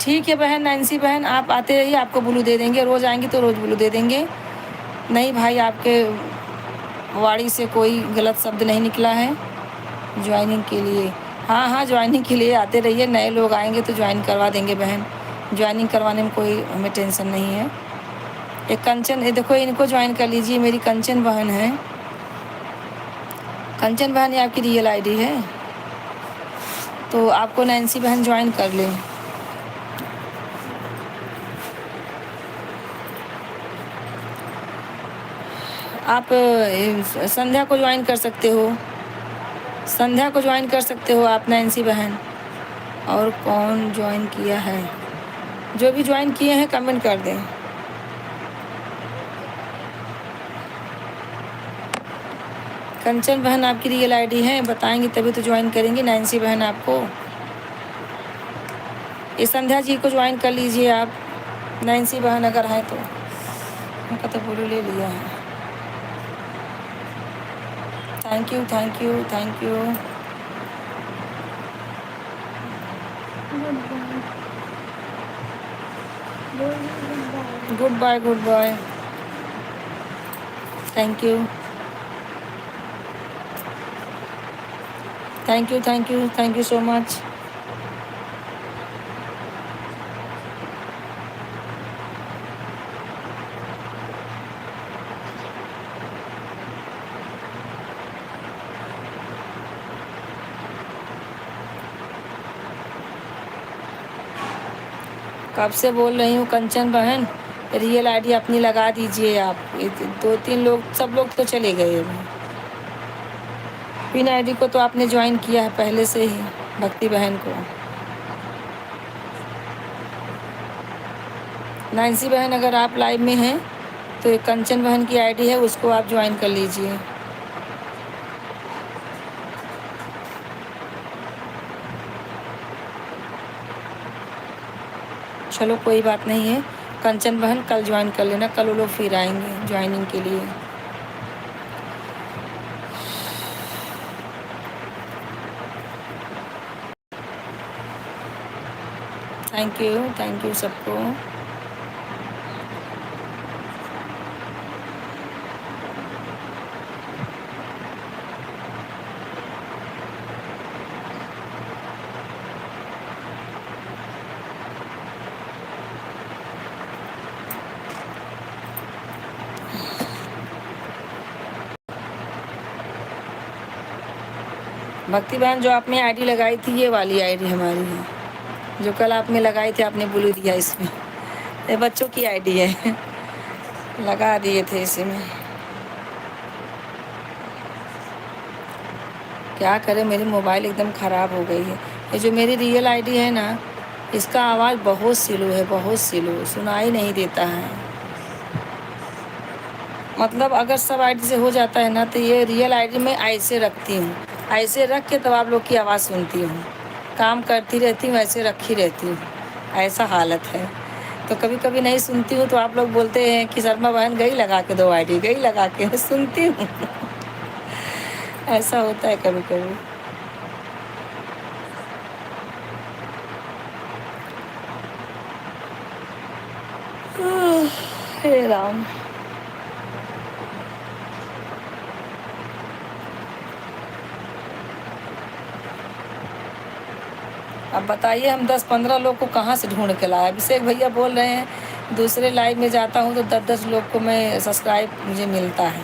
Speaker 1: ठीक है बहन, नैन्सी बहन आप आते रहिए, आपको ब्लू दे देंगे, रोज़ आएंगी तो रोज़ ब्लू दे देंगे। नहीं भाई आपके वाड़ी से कोई गलत शब्द नहीं निकला है। ज्वाइनिंग के लिए, हाँ ज्वाइनिंग के लिए आते रहिए, नए लोग आएंगे तो ज्वाइन करवा देंगे बहन। ज्वाइनिंग करवाने में कोई हमें टेंशन नहीं है। एक कंचन, ये देखो इनको ज्वाइन कर लीजिए, मेरी कंचन बहन है। कंचन बहन ये आपकी रियल आईडी है, तो आपको नैन्सी बहन ज्वाइन कर लें। आप संध्या को ज्वाइन कर सकते हो, संध्या को ज्वाइन कर सकते हो आप नैन्सी बहन। और कौन ज्वाइन किया है, जो भी ज्वाइन किए हैं कमेंट कर दें। कंचन बहन आपकी रियल आईडी है, बताएंगी तभी तो ज्वाइन करेंगे नैन्सी बहन आपको। ये संध्या जी को ज्वाइन कर लीजिए आप, नैन्सी बहन अगर है तो। उनका तो फोटो ले लिया है। Thank you thank you thank you. Good bye good bye. Thank you thank you thank you thank you so much. कब से बोल रही हूँ कंचन बहन, रियल आईडी अपनी लगा दीजिए आप। ये 2-3 लोग, सब लोग तो चले गए अभी। पिन आईडी को तो आपने ज्वाइन किया है पहले से ही, भक्ति बहन को। नैन्सी बहन अगर आप लाइव में हैं तो ये कंचन बहन की आईडी है, उसको आप ज्वाइन कर लीजिए। चलो कोई बात नहीं है, कंचन बहन कल ज्वाइन कर लेना, कल वो लोग फिर आएंगे ज्वाइनिंग के लिए। थैंक यू सबको। भक्ति बहन जो आपने आईडी लगाई थी, ये वाली आईडी हमारी है, जो कल आपने लगाई थी, आपने बोली दिया इसमें। ये बच्चों की आईडी है, लगा दिए थे इसमें। क्या करें, मेरी मोबाइल एकदम ख़राब हो गई है। ये जो मेरी रियल आईडी है ना, इसका आवाज़ बहुत स्लो है, बहुत स्लो, सुनाई नहीं देता है। मतलब अगर सब आईडी से हो जाता है ना, तो ये रियल आईडी में ऐसे रखती हूँ, ऐसे रख के तब आप लोग की आवाज़ सुनती हूँ। काम करती रहती हूँ, ऐसे रखी रहती हूँ, ऐसा हालत है। तो कभी कभी नहीं सुनती हूँ तो आप लोग बोलते हैं कि शर्मा बहन गई लगा के 2 आईडी, गई लगा के सुनती हूँ। ऐसा होता है कभी कभी। हे राम। अब बताइए हम 10-15 लोग को कहाँ से ढूंढ के लाए। अभिषेक भैया बोल रहे हैं दूसरे लाइव में जाता हूँ तो 10-10 लोग को मैं सब्सक्राइब मुझे मिलता है।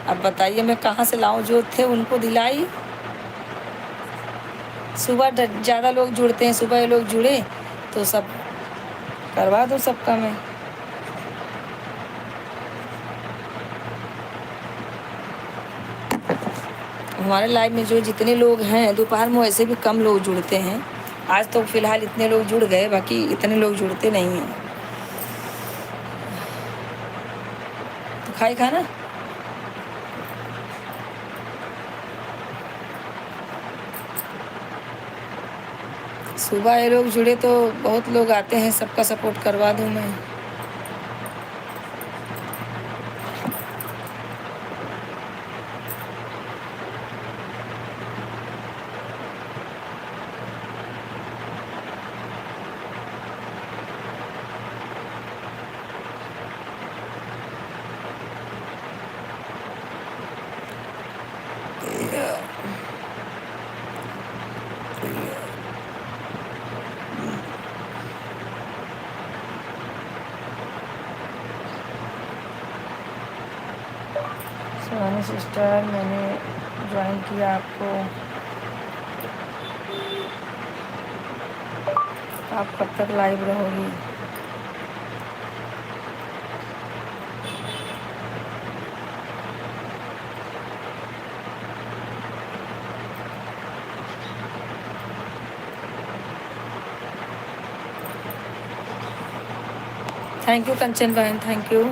Speaker 1: अब बताइए मैं कहाँ से लाऊं, जो थे उनको दिलाई। सुबह ज़्यादा लोग जुड़ते हैं, सुबह ये लोग जुड़े तो सब करवा दो सबका मैं। हमारे लाइव में जो जितने लोग हैं, दोपहर में वैसे भी कम लोग जुड़ते हैं। आज तो फ़िलहाल इतने लोग जुड़ गए, बाकी इतने लोग जुड़ते नहीं हैं। तो खाई खाना। सुबह ये लोग जुड़े तो बहुत लोग आते हैं, सबका सपोर्ट करवा दूँ मैं। सोनी सिस्टर, मैंने ज्वाइन किया आपको, आप कब तक लाइव रहोगी? थैंक यू कंचन बहन, थैंक यू।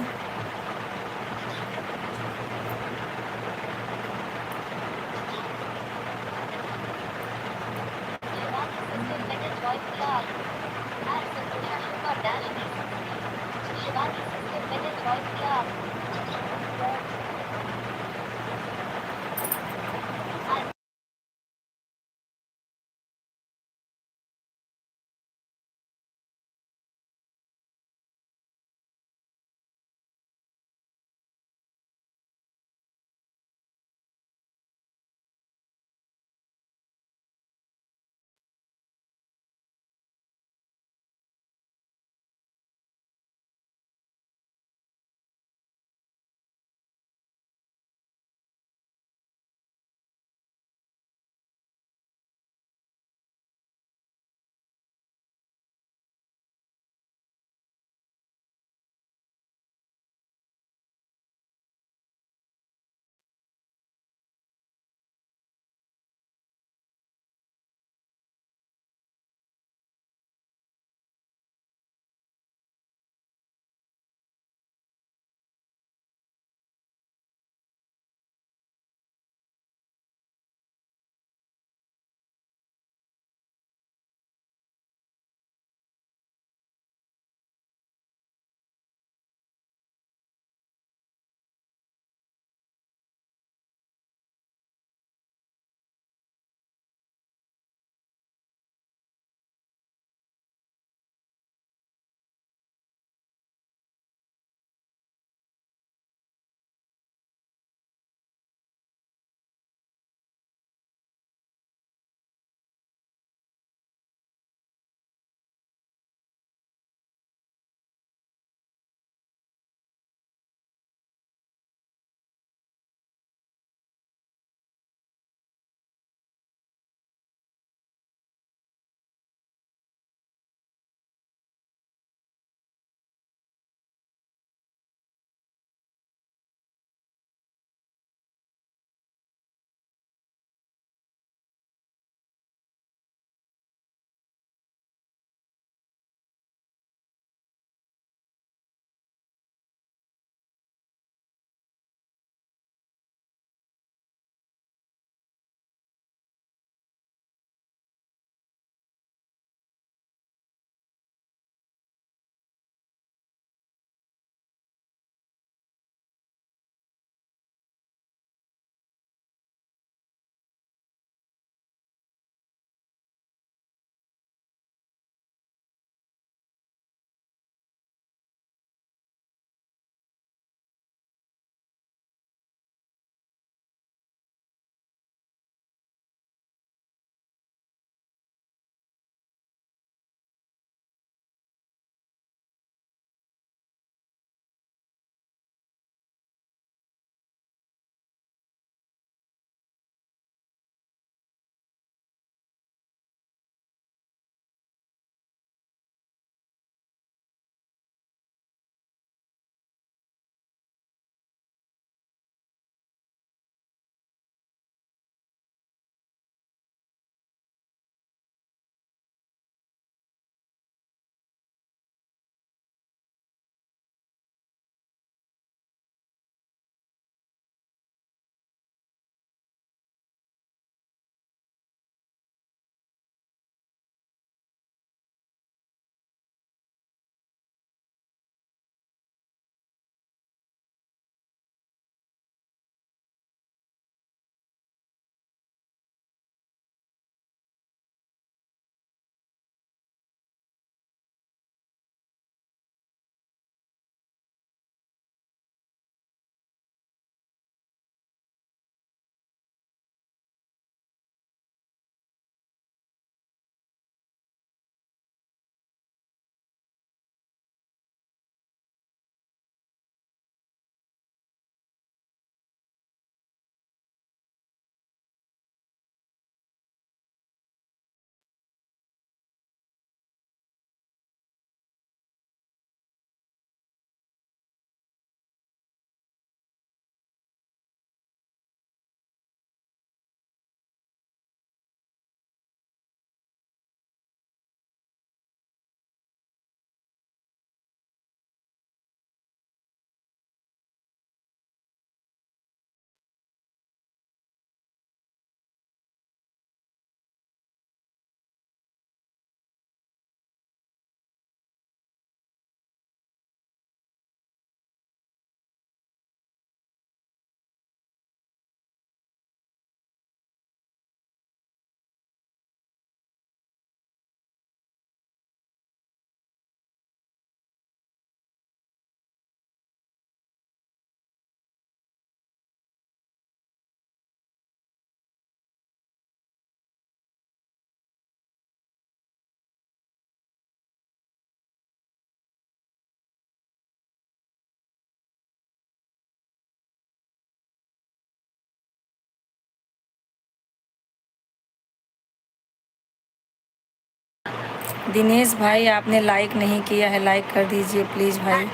Speaker 1: दिनेश भाई आपने लाइक नहीं किया है, लाइक कर दीजिए प्लीज़ भाई।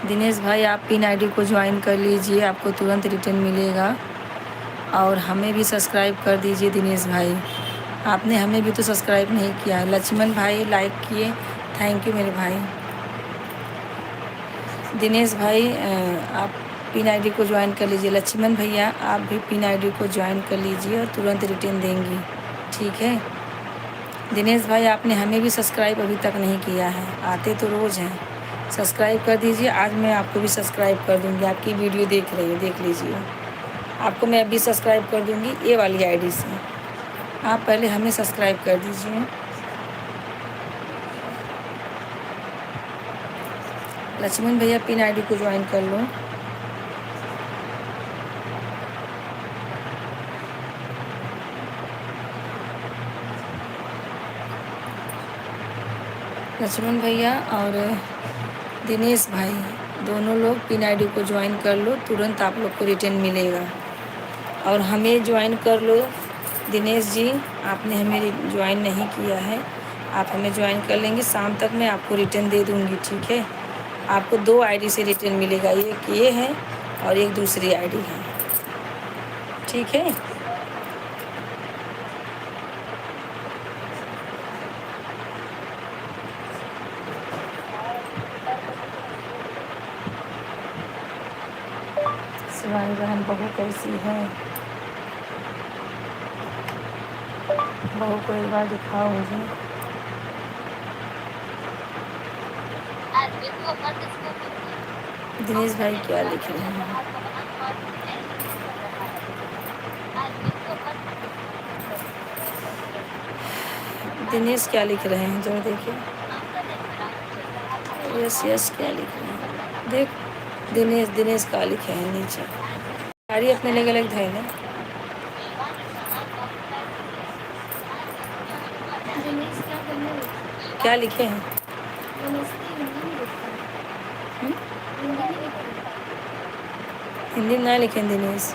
Speaker 1: दिनेश भाई आप पिन आईडी को ज्वाइन कर लीजिए, आपको तुरंत रिटर्न मिलेगा। और हमें भी सब्सक्राइब कर दीजिए दिनेश भाई, आपने हमें भी तो सब्सक्राइब नहीं किया है। लक्ष्मण भाई लाइक किए, थैंक यू मेरे भाई। दिनेश भाई आप पिन आईडी को ज्वाइन कर लीजिए। लक्ष्मण भैया आप भी पिन आईडी को ज्वाइन कर लीजिए और तुरंत रिटर्न देंगी, ठीक है। दिनेश भाई आपने हमें भी सब्सक्राइब अभी तक नहीं किया है, आते तो रोज़ हैं। सब्सक्राइब कर दीजिए, आज मैं आपको भी सब्सक्राइब कर दूंगी। आपकी वीडियो देख रही हूँ, देख लीजिए, आपको मैं अभी सब्सक्राइब कर दूंगी ये वाली आईडी से। आप पहले हमें सब्सक्राइब कर दीजिए। लक्ष्मण भैया पिन आईडी को ज्वाइन कर लो। लक्ष्मण भैया और दिनेश भाई दोनों लोग पिन आईडी को ज्वाइन कर लो, तुरंत आप लोग को रिटर्न मिलेगा। और हमें ज्वाइन कर लो दिनेश जी, आपने हमें ज्वाइन नहीं किया है, आप हमें ज्वाइन कर लेंगे, शाम तक मैं आपको रिटर्न दे दूँगी, ठीक है। आपको 2 आईडी से रिटर्न मिलेगा, एक ये है और एक दूसरी आईडी है, ठीक है। शिवानी बहन बहू कैसी है? बहू को एक बार दिखाओ मुझे। दिनेश भाई क्या लिख रहे हैं? दिनेश क्या लिख रहे हैं जरा देखिए। यस यस क्या लिख रहे हैं देख। दिनेश का लिखे हैं नीचे, सारी अपने अलग अलग धैल है। क्या लिखे हैं? हिंदी में ना लिखे दिनेश।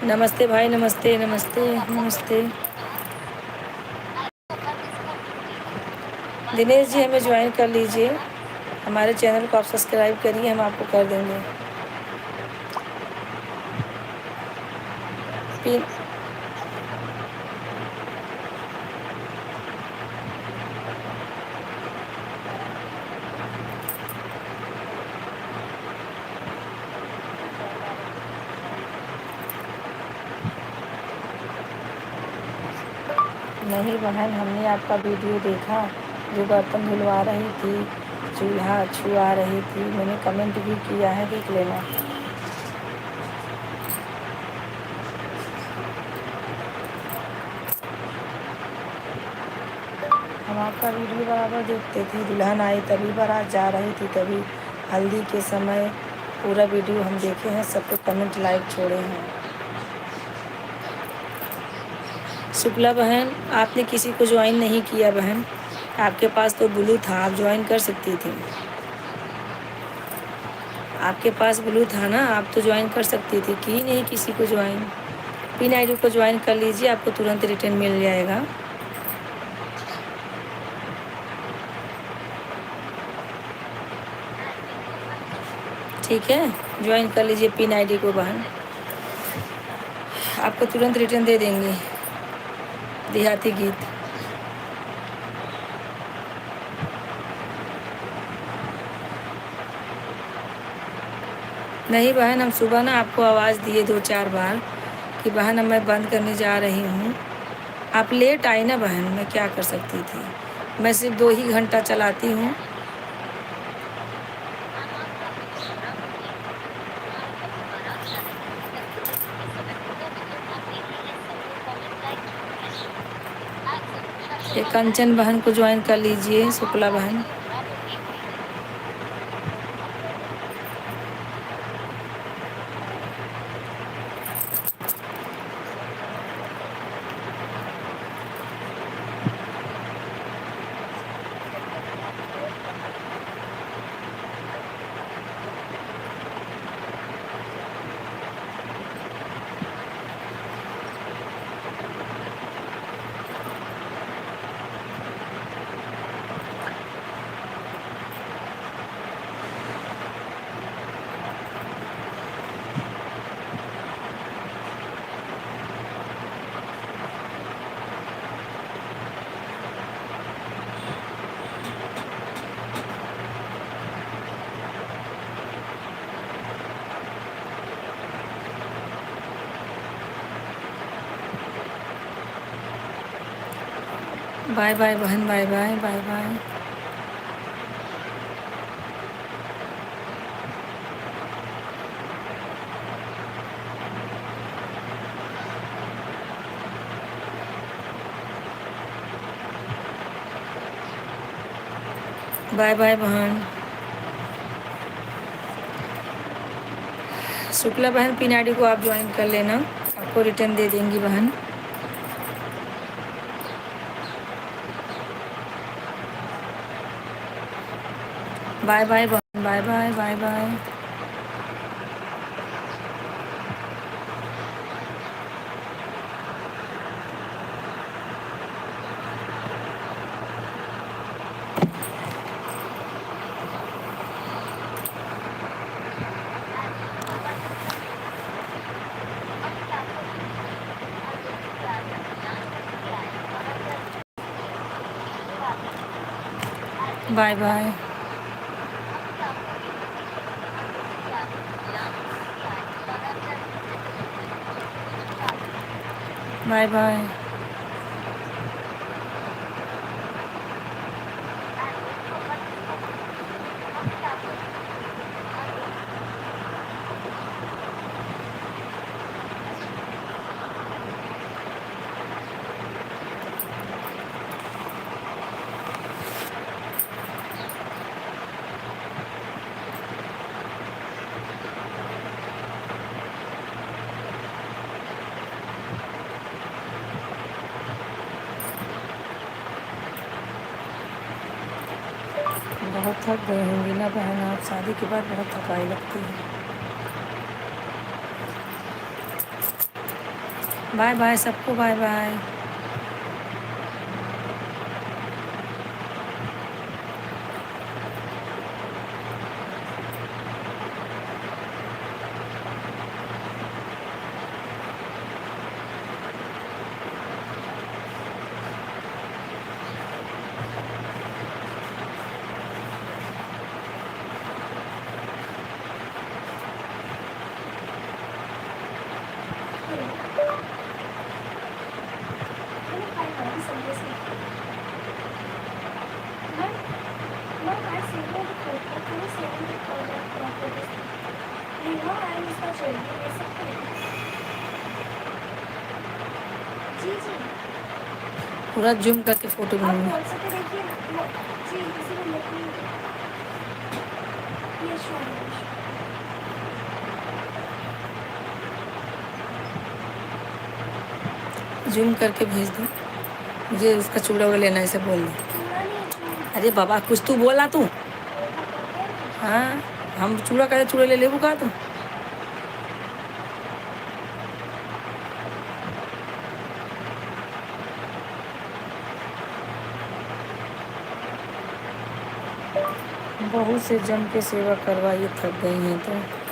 Speaker 1: नमस्ते भाई, नमस्ते नमस्ते नमस्ते। दिनेश जी हमें ज्वाइन कर लीजिए, हमारे चैनल को आप सब्सक्राइब करिए, हम आपको कर देंगे पिन। नहीं बहन, हमने आपका वीडियो देखा जो बर्तन धुलवा रही थी, चूल्हा छुआ रही थी, मैंने कमेंट भी किया है, देख लेना। हम आपका वीडियो बराबर देखते थे, दुल्हन आई तभी बारात जा रही थी तभी, हल्दी के समय पूरा वीडियो हम देखे हैं, सबको कमेंट लाइक छोड़े हैं। शुक्ला बहन आपने किसी को ज्वाइन नहीं किया बहन, आपके पास तो ब्लू था, आप ज्वाइन कर सकती थी। आपके पास ब्लू था ना, आप तो ज्वाइन कर सकती थी, की नहीं किसी को ज्वाइन। पिन आईडी को ज्वाइन कर लीजिए, आपको तुरंत रिटर्न मिल जाएगा। ठीक है, ज्वाइन कर लीजिए पिन आईडी को बहन, आपको तुरंत रिटर्न दे देंगे। देहाती गीत नहीं बहन, हम सुबह ना आपको आवाज़ दिए 2-4 बार कि बहन अब मैं बंद करने जा रही हूँ, आप लेट आई ना बहन, मैं क्या कर सकती थी। मैं सिर्फ 2 ही घंटा चलाती हूँ। ये कंचन बहन को ज्वाइन कर लीजिए, शुक्ला बहन। बाय बाय बहन, bye bye, bye bye. Bye bye बहन। शुक्ला बहन पिनाडी को आप ज्वाइन कर लेना, आपको रिटर्न दे देंगी बहन। बाय बाय बहन, bye bye, bye bye. Bye bye. Bye bye. बहुत थक गए होंगी ना बहन आप, शादी के बाद बहुत थकाई लगती है। बाय बाय सबको, बाय बाय। पूरा जूम करके फोटो लूँगी। जूम करके भेज दो, मुझे उसका चूड़ा वूड़ा लेना है, इसे बोल दो। अरे बाबा कुछ तू बोला तू। हाँ हम चूड़ा का चूड़ा ले लेबू का तू। बहुत से जम के सेवा करवाइए, थक गई हैं तो।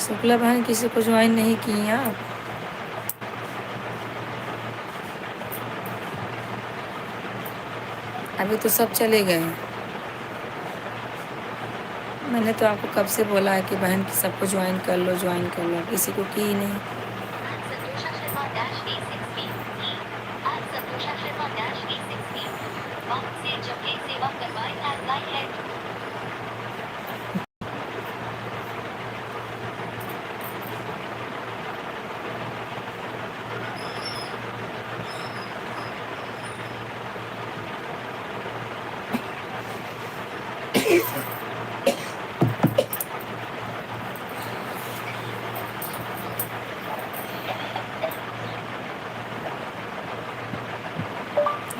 Speaker 1: शुक्ला बहन किसी को ज्वाइन नहीं की आप? अभी तो सब चले गए। मैंने तो आपको कब से बोला है कि बहन की सबको ज्वाइन कर लो, ज्वाइन कर लो, किसी को की ही नहीं।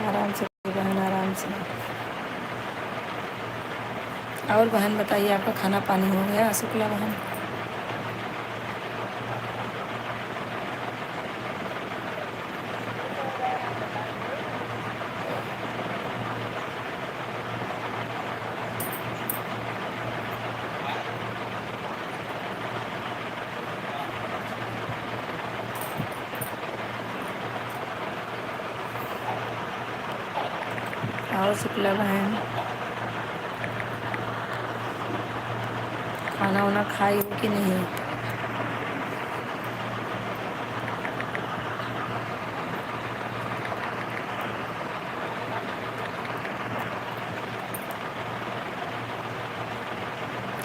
Speaker 1: आराम से बहन, आराम से। और बहन बताइए, आपका खाना पानी हो गया शुक्ला बहन? और शुक्ला बहन खाना वाना खाई हो कि नहीं?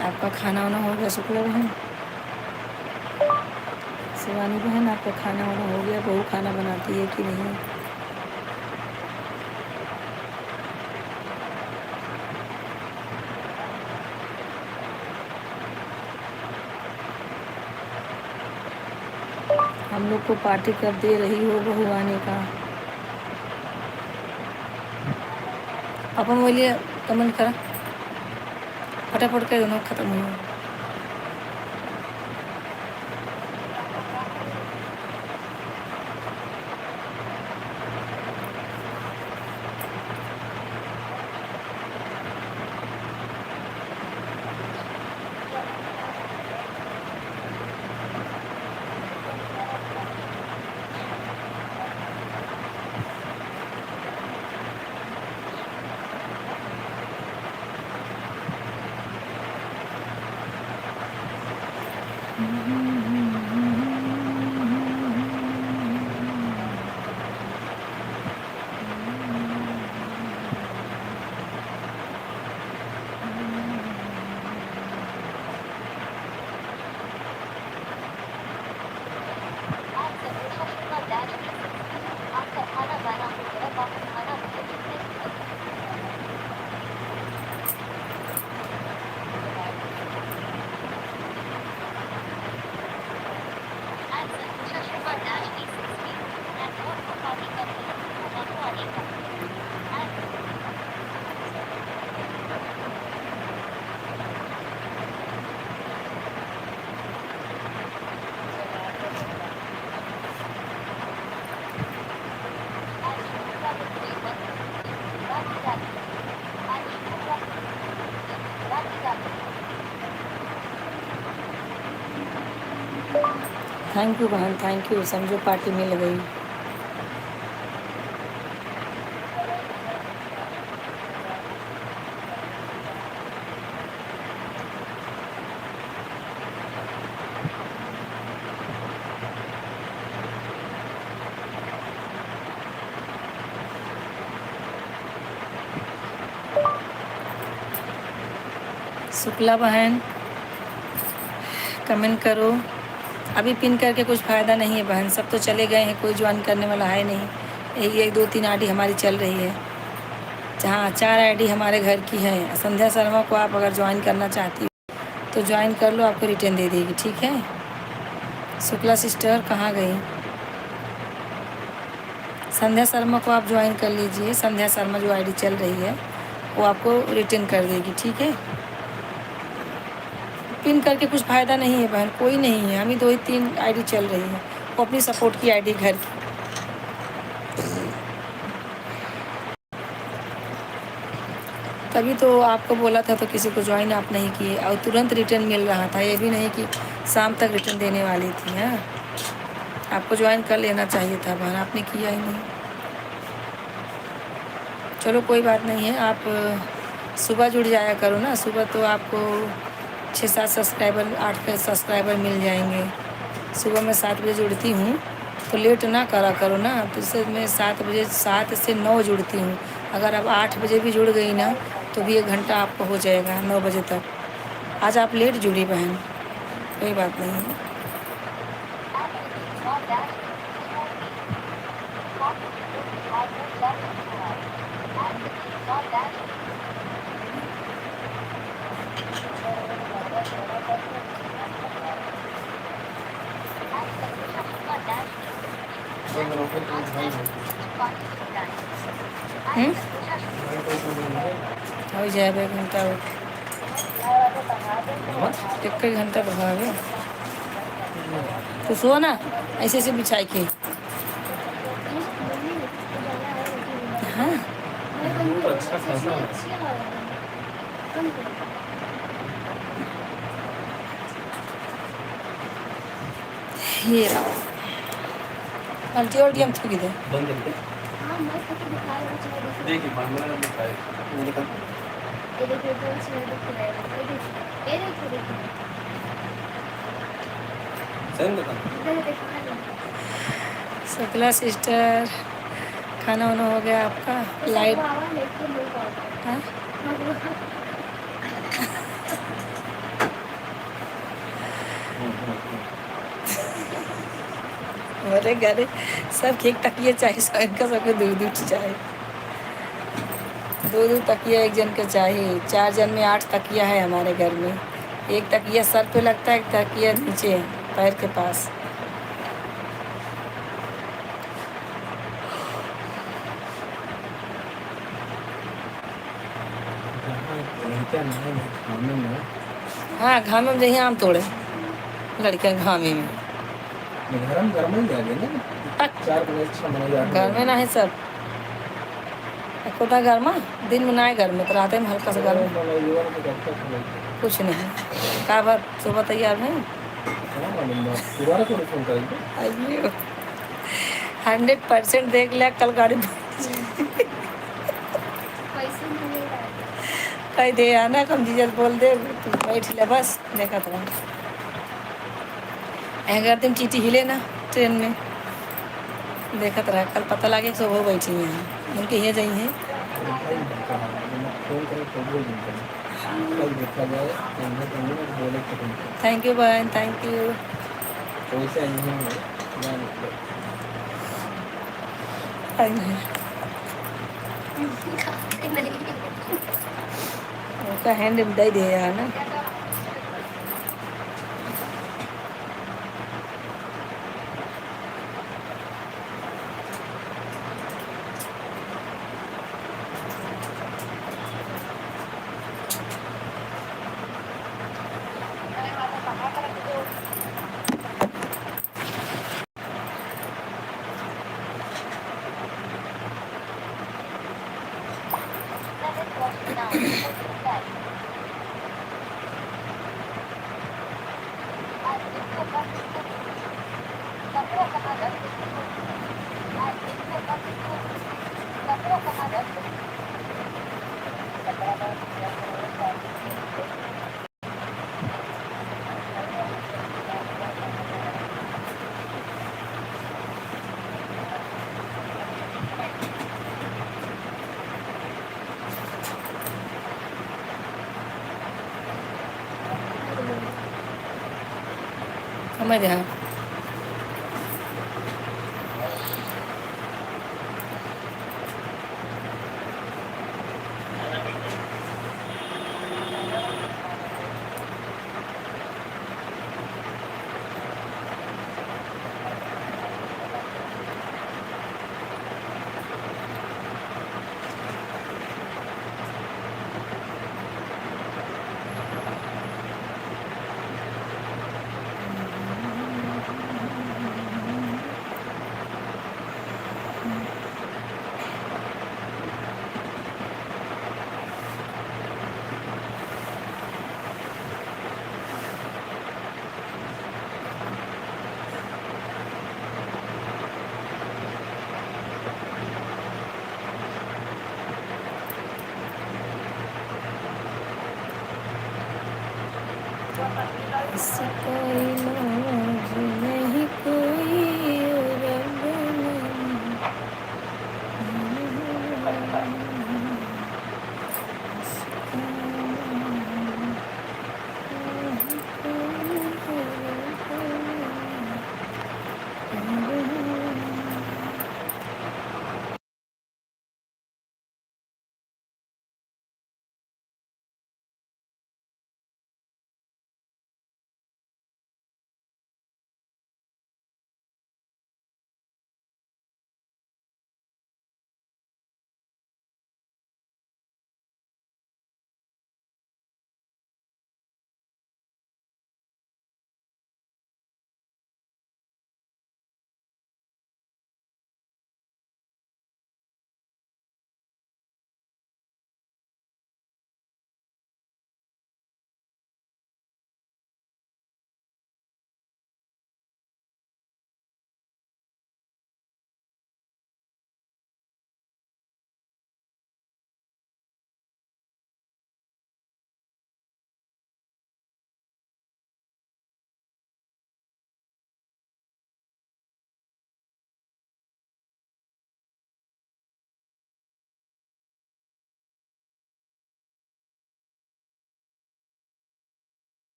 Speaker 1: आपका खाना वाना हो गया शुक्ला बहन? शिवानी बहन आपका खाना वाना हो गया? बहू खाना बनाती है कि नहीं? हम लोग को पार्टी कब दे रही हो बहू आने का? अपन बोलिए, कमेंट करा फटाफट कर, दोनों खत्म हो। थैंक यू बहन, थैंक यू। समझो पार्टी मिल गई। शुक्ला बहन कमेंट करो। अभी पिन करके कुछ फ़ायदा नहीं है बहन, सब तो चले गए हैं, कोई ज्वाइन करने वाला है नहीं। यही 1 2 3 आईडी हमारी चल रही है, जहाँ 4 आईडी हमारे घर की है। संध्या शर्मा को आप अगर ज्वाइन करना चाहती हो तो ज्वाइन कर लो, आपको रिटर्न दे देगी, ठीक है। शुक्ला सिस्टर कहाँ गई? संध्या शर्मा को आप ज्वाइन कर लीजिए। संध्या शर्मा जो आईडी चल रही है वो आपको रिटर्न कर देगी, ठीक है। पिन करके कुछ फ़ायदा नहीं है बहन, कोई नहीं है, हम ही 2 ही 3 आईडी चल रही है। वो अपनी सपोर्ट की आईडी घर की। तभी तो आपको बोला था, तो किसी को ज्वाइन आप नहीं किए और तुरंत रिटर्न मिल रहा था, ये भी नहीं कि शाम तक रिटर्न देने वाली थी। हाँ, आपको ज्वाइन कर लेना चाहिए था बहन, आपने किया ही नहीं। चलो कोई बात नहीं है, आप सुबह जुड़ जाया करो ना। सुबह तो आपको 6-7 सब्सक्राइबर, 8 सब्सक्राइबर मिल जाएंगे। सुबह मैं 7 बजे जुड़ती हूँ, तो लेट ना करा करो ना। तो इससे मैं 7 बजे, 7 से 9 जुड़ती हूँ। अगर आप 8 बजे भी जुड़ गई ना, तो भी 1 घंटा आपको हो जाएगा 9 बजे तक। आज आप लेट जुड़ी बहन, कोई बात नहीं है। हो जाए 1 घंटा, 1 घंटा बढ़ावे तो सो ना, ऐसे ऐसे बिछाई के। हाँ,
Speaker 2: अच्छा खासा
Speaker 1: ये रहा अल्टी उल्टी हम थूक दे।
Speaker 2: बंद करके देखिए बांग्ला में दिखाए मेरे का सेंड कर।
Speaker 1: शुक्ला सिस्टर, खाना वाना हो गया आपका? लाइट, हाँ, मेरे घर सब एक तकिए चाहिए, सब का सबके दूध दूध चाहिए। 2-2 तकिया एक जन का चाहिए। 4 जन में 8 तकिया है हमारे घर में। एक तकिया सर पे लगता है, एक तकिया नीचे पैर के पास। हाँ, घामे में जही आम तोड़े लड़कियां घामे में।
Speaker 2: घर में ही आ गए ना, 4 बजे 6 बजे
Speaker 1: घर में ना है सब कोटा घर में, दिन में ना है घर में, तो रात में हल्का सा घर में कुछ नहीं। का बात सुबह तैयार है? अयो 100% देख लिया कल गाड़ी कहीं दे आना, कम जीजल बोल दे तू बैठ ले बस, देखा तो अगर तुम चीटी हिले ना ट्रेन में, देखत रहा कल पता लगे सब हो बैठी हैं उनके ये जाई हैं। थैंक यू बहन, थैंक यू। उनका हैंड दे दिया ना। समझ हाँ। इसका इलाज नहीं कोई रब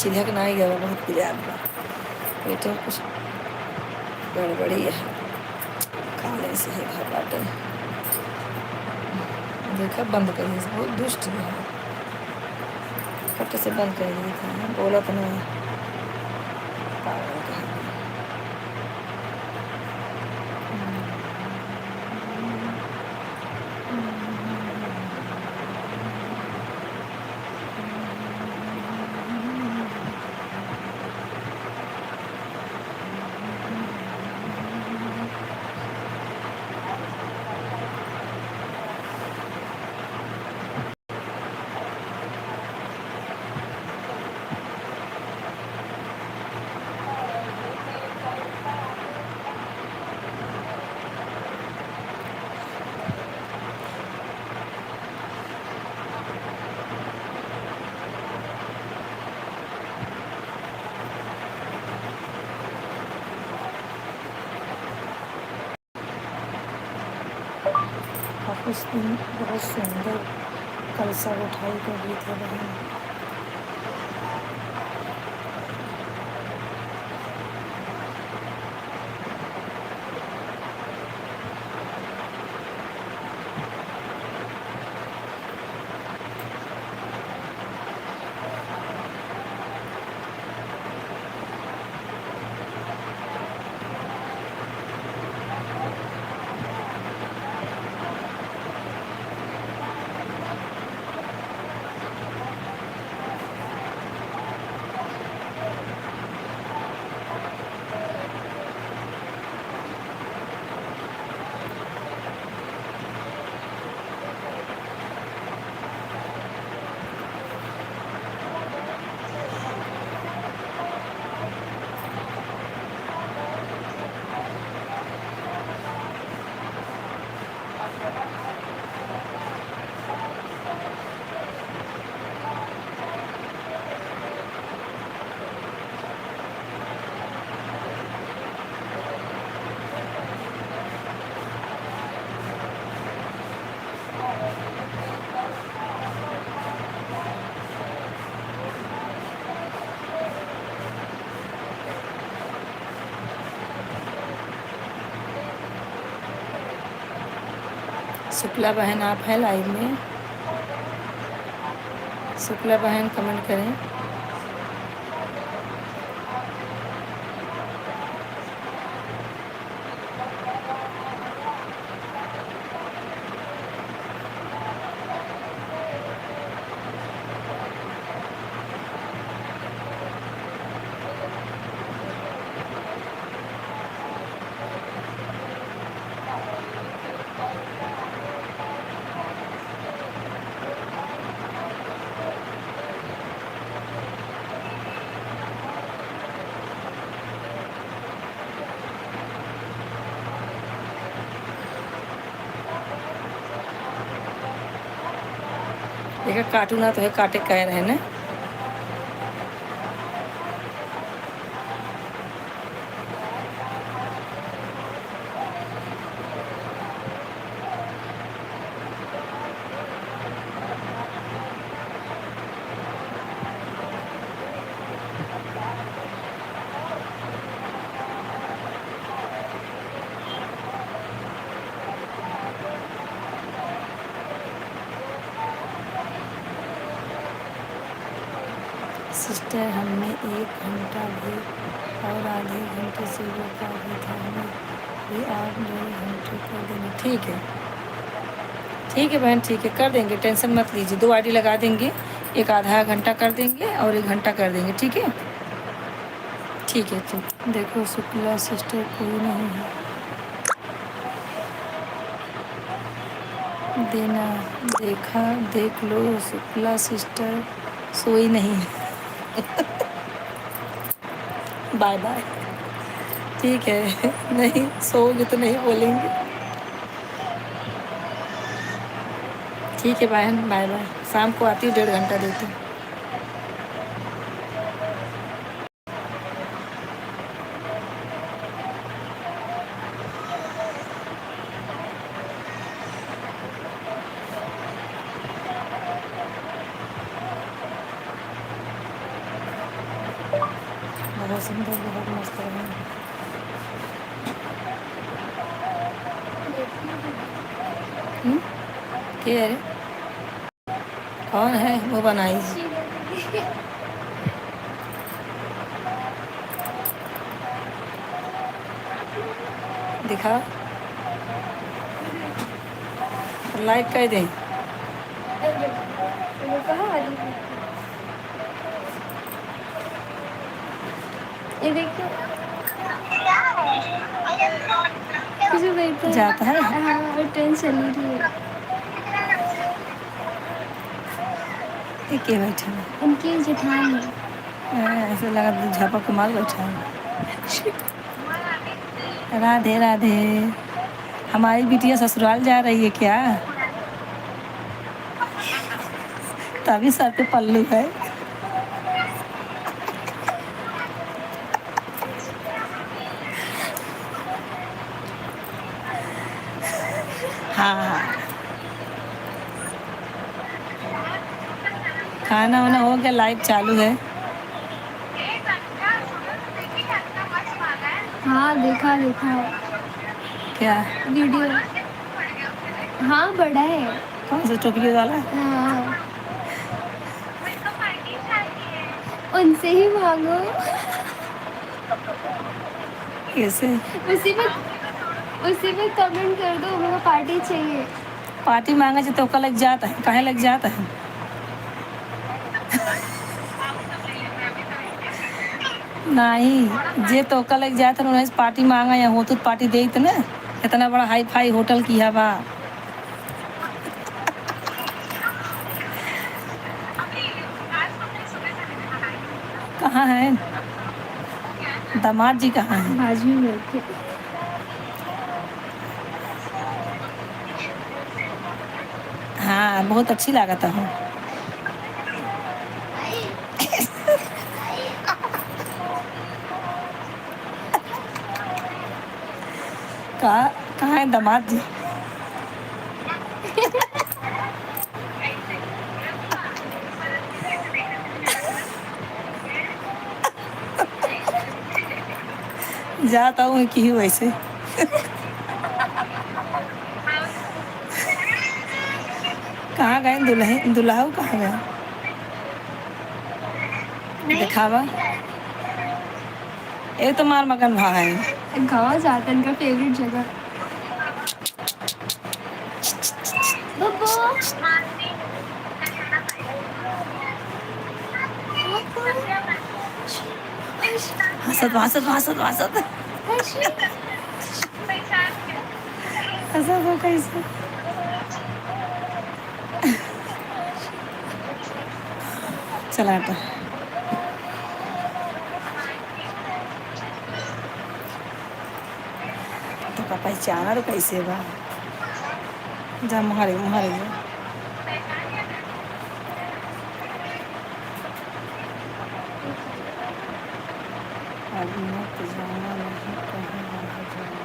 Speaker 1: चिल्हक ना ही गया बहुत प्यार बा पेट में कुछ गड़बड़ी है खाने से ही घर बाटे देखा बंद करिए बहुत दुष्ट है फट से बंद कर दिया था बोला तो नहीं पागल का उस दिन बहुत सुंदर कलसा उठाई कर रही थी बहन शुक्ला बहन आप हैं लाइव में शुक्ला बहन कमेंट करें देखा काटू ना तो है काटे कह रहे हैं ना सिस्टर हमने 1 घंटा भी और आधे घंटे से रोका भी था हमें भी आप 2 घंटे कर देंगे ठीक है बहन ठीक है कर देंगे टेंशन मत लीजिए 2 आईडी लगा देंगे एक आधा घंटा कर देंगे और 1 घंटा कर देंगे ठीक है ठीक देखो शुक्ला सिस्टर कोई नहीं है देना देखा देख लो शुक्ला सिस्टर सोई नहीं है बाय बाय ठीक है नहीं सोओगे तो नहीं बोलेंगे ठीक है बहन बाय बाय शाम को आती हूँ 1.5 घंटा देती हूँ के अरे कौन है वो बनाई? दिखा, लाइक कर दे।
Speaker 3: वो कहाँ आ रही है? ये देखो कुछ बैठा है।
Speaker 1: जाता है।
Speaker 3: हाँ और ट्रेन चली रही है।
Speaker 1: ये के बैठा है?
Speaker 3: उनकी जेठान है।
Speaker 1: ऐसे लगा झापा के मार बैठा है। राधे राधे। हमारी बिटिया ससुराल जा रही है क्या? तभी सर पे पल्लू है। हाँ, खाना वाना हो गया, लाइव चालू है।
Speaker 3: हाँ देखा देखा
Speaker 1: क्या?
Speaker 3: वीडियो। हाँ बड़ा है।
Speaker 1: कौन सा टोकरी वाला?
Speaker 3: हाँ उनसे ही मांगो।
Speaker 1: कैसे?
Speaker 3: उसी में कमेंट कर दो मेरे को पार्टी चाहिए।
Speaker 1: पार्टी मांगे जो तो लग जाता है, काहे लग जाता है? नहीं, जे तो लग जाता है उन्हें पार्टी मांगा या हो तो पार्टी दे ना। इतना बड़ा हाई फाई होटल किया बा। कहाँ है दामाद जी? कहाँ है?
Speaker 3: बाजू में बैठे।
Speaker 1: हाँ बहुत अच्छी लागत है। कहाँ कहाँ है दामाद जी? जाता हूँ कि वैसे। कहाँ गए दुल्हन दुल्हा कहाँ गए? दिखावा। ये तो मार मगन भा है।
Speaker 3: गाँव जाता है इनका फेवरेट जगह।
Speaker 1: हंसत हंसत हंसत हंसत हंसत हो कैसे? चला तो का पहचाना तो कैसे बा? जा मारे मारे जा। अभी मत जाना, नहीं कहीं बाहर जाना।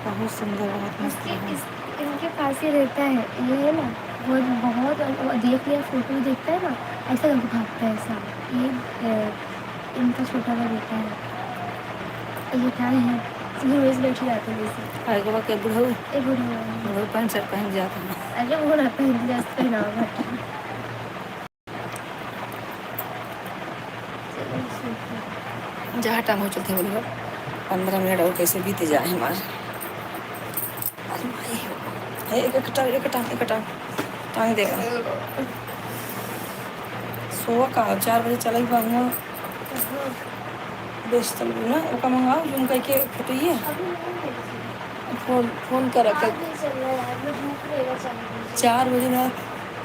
Speaker 1: बहुत सुंदर, बहुत मस्त है।
Speaker 3: इनके पास ही रहता है ये है ना। वो बहुत देख लिया फोटो देखता है ना ऐसा करके भागता है ऐसा। ये इनका छोटा वाला बेटा है। ये क्या है रोज बैठी जाते हैं जैसे।
Speaker 1: आगे बार के बुढ़ऊ
Speaker 3: ए बुढ़ा
Speaker 1: बुढ़ऊ पैंट शर्ट पहन जाता है।
Speaker 3: अरे वो ना पहन जस्ट पहनावा घटा।
Speaker 1: जहाँ टाइम हो चलते बोले 15 मिनट और कैसे बीते जाए हमारे। अरे भाई एक टाइम देगा। सोवा का 4 बजे चल पाऊँगा। बेस्ट चल ना ओका मंगाओ जो उनका के फटइए। फोन कर 4 बजे ना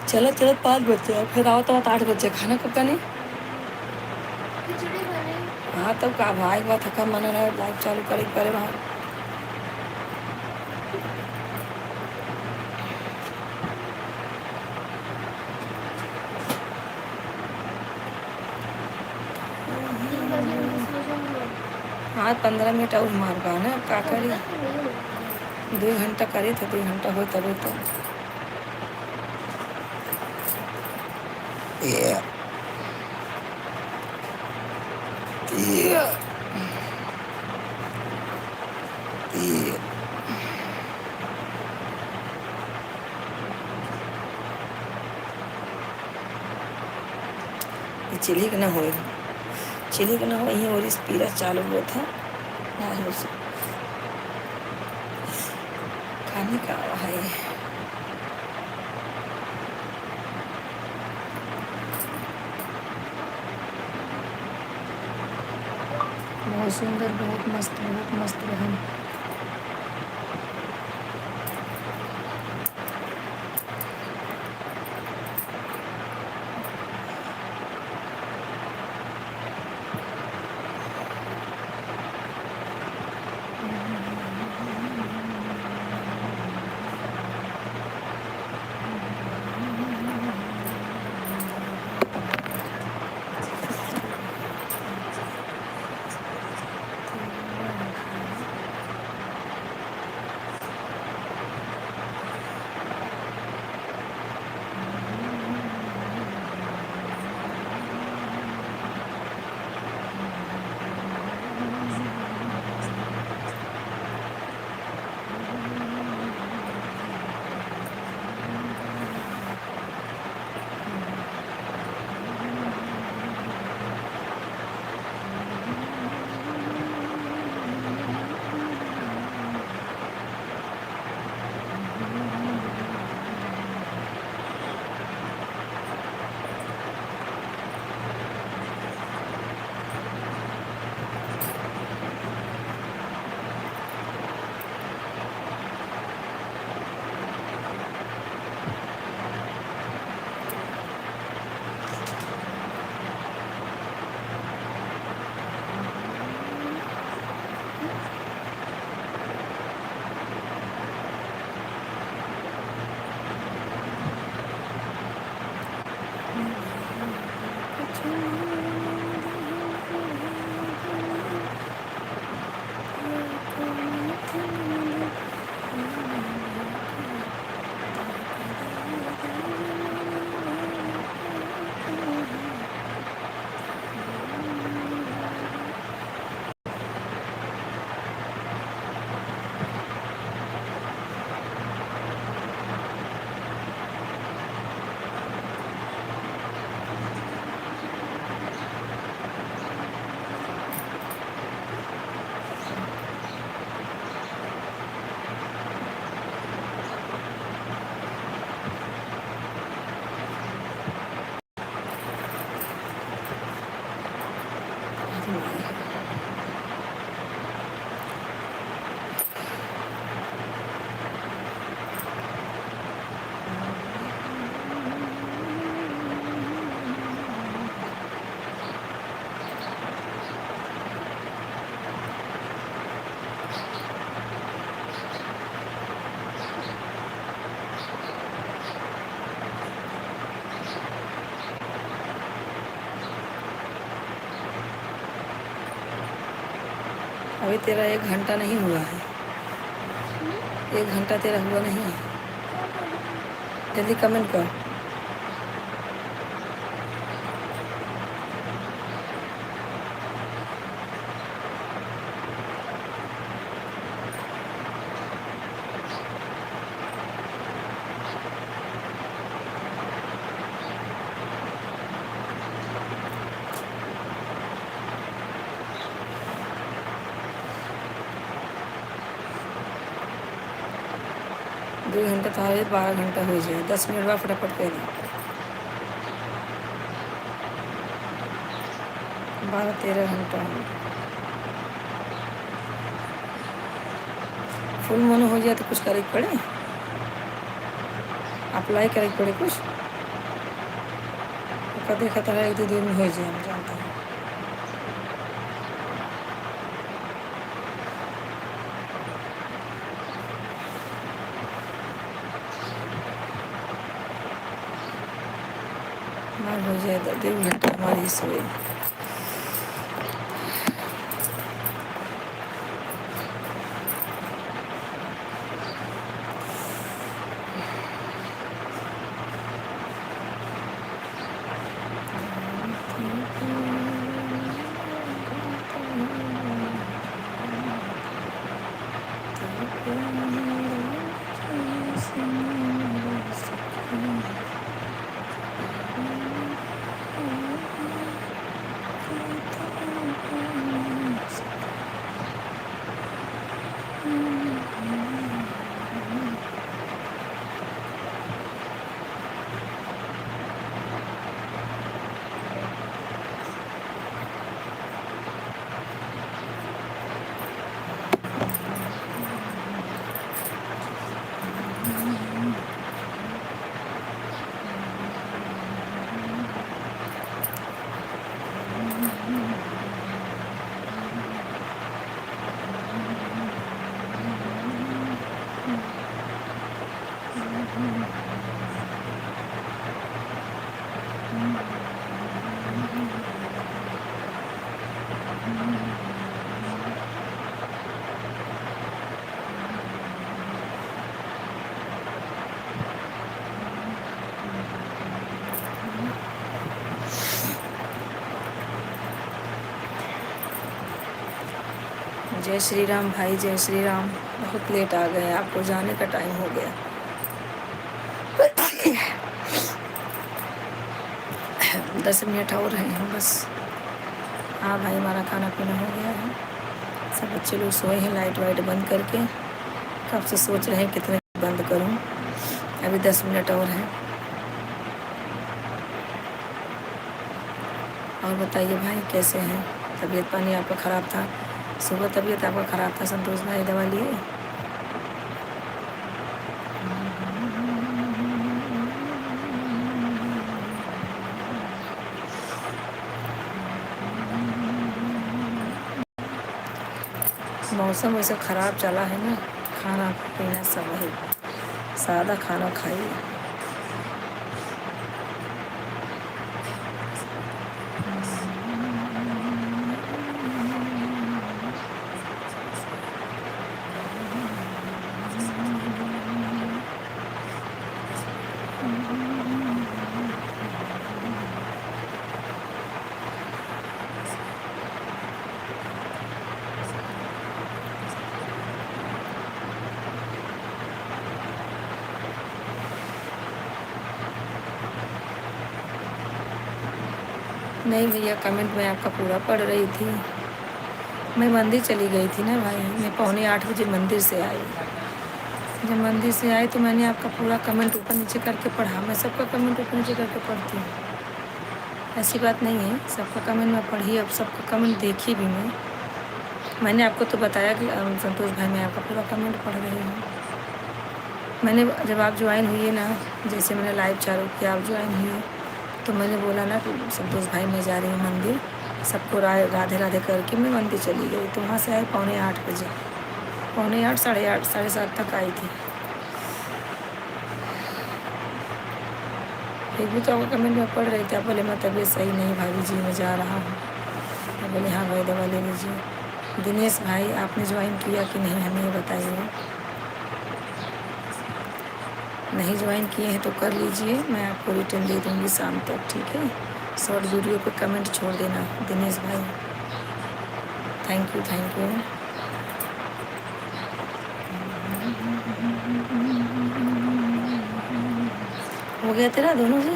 Speaker 1: चलत 5 बजे फिर आओ तो 8 बजे खाना कब का नहीं। हाँ तब का भाई बात थका मना रहा लाइव चालू करे बाहर। हाँ 15 मिनट और मार पा ना का करी। 2 घंटा करे थे 2 घंटा हो तब तो Yeah. Yeah. Yeah. ये चिली का ना हो, चिली का ना हो, ये और इस पीरा चालू हुआ था ना, हो से खाने का है। बहुत सुंदर, बहुत मस्त बहन। अभी तेरा 1 घंटा नहीं हुआ है, 1 घंटा तेरा हुआ नहीं है। जल्दी कमेंट कर। दो घंटा तो है, 12 घंटा हो जाए, 10 मिनट बाद फटाफट कर दे। 12-13 घंटा फुल मन हो जाए तो कुछ करे पड़े, अप्लाई करे पड़े कुछ। देखा था 1-2 दिन में हो जाए, हम जानते हैं। हो जाए 2 घंटा हमारी सोए। जय श्री राम भाई, जय श्री राम। बहुत लेट आ गए, आपको जाने का टाइम हो गया। 10 मिनट और हैं बस। हाँ भाई, हमारा खाना पीना हो गया है, सब बच्चे लोग सोए हैं लाइट वाइट बंद करके। कब से सोच रहे हैं कितने बंद करूं। अभी 10 मिनट और हैं। और बताइए भाई, कैसे हैं? तबीयत पानी आपका ख़राब था, सुबह तबीयत आपका ख़राब था संतोष भाई, दवा लिए? मौसम वैसे ख़राब चला है ना, खाना पीना सब वही सादा खाना खाइए। नहीं भैया, कमेंट मैं आपका पूरा पढ़ रही थी। मैं मंदिर चली गई थी ना भाई, मैं 7:45 बजे मंदिर से आई। जब मंदिर से आई तो मैंने आपका पूरा कमेंट ऊपर नीचे करके पढ़ा। मैं सबका कमेंट ऊपर नीचे करके पढ़ती हूँ, ऐसी बात नहीं है। सबका कमेंट मैं पढ़ी, अब सबका कमेंट देखी भी मैंने आपको तो बताया कि संतोष भाई मैं आपका पूरा कमेंट पढ़ रही हूँ। मैंने जब आप ज्वाइन हुई ना, जैसे मैंने लाइव चालू किया, आप ज्वाइन हुई तो मैंने बोला ना कि संतोष भाई मैं जा रही हूँ मंदिर, सबको राधे राधे करके मैं मंदिर चली गई। तो वहाँ से आई 7:45 बजे, 7:45, 8:30, 7:30 तक आई थी। फिर भी तो आपका कमेंट में पढ़ रही थी। आप बोले मैं तबीयत सही नहीं भाभी जी, मैं जा रहा हूँ। मैं बोले हाँ भाई, दवा ले लीजिए। दिनेश भाई, आपने ज्वाइन किया कि नहीं हमें ये बताइए। नहीं ज्वाइन किए हैं तो कर लीजिए, मैं आपको रिटर्न दे दूँगी शाम तक, ठीक है? शॉर्ट वीडियो पे कमेंट छोड़ देना दिनेश भाई। Thank you, thank you. हो गया तेरा दोनों से?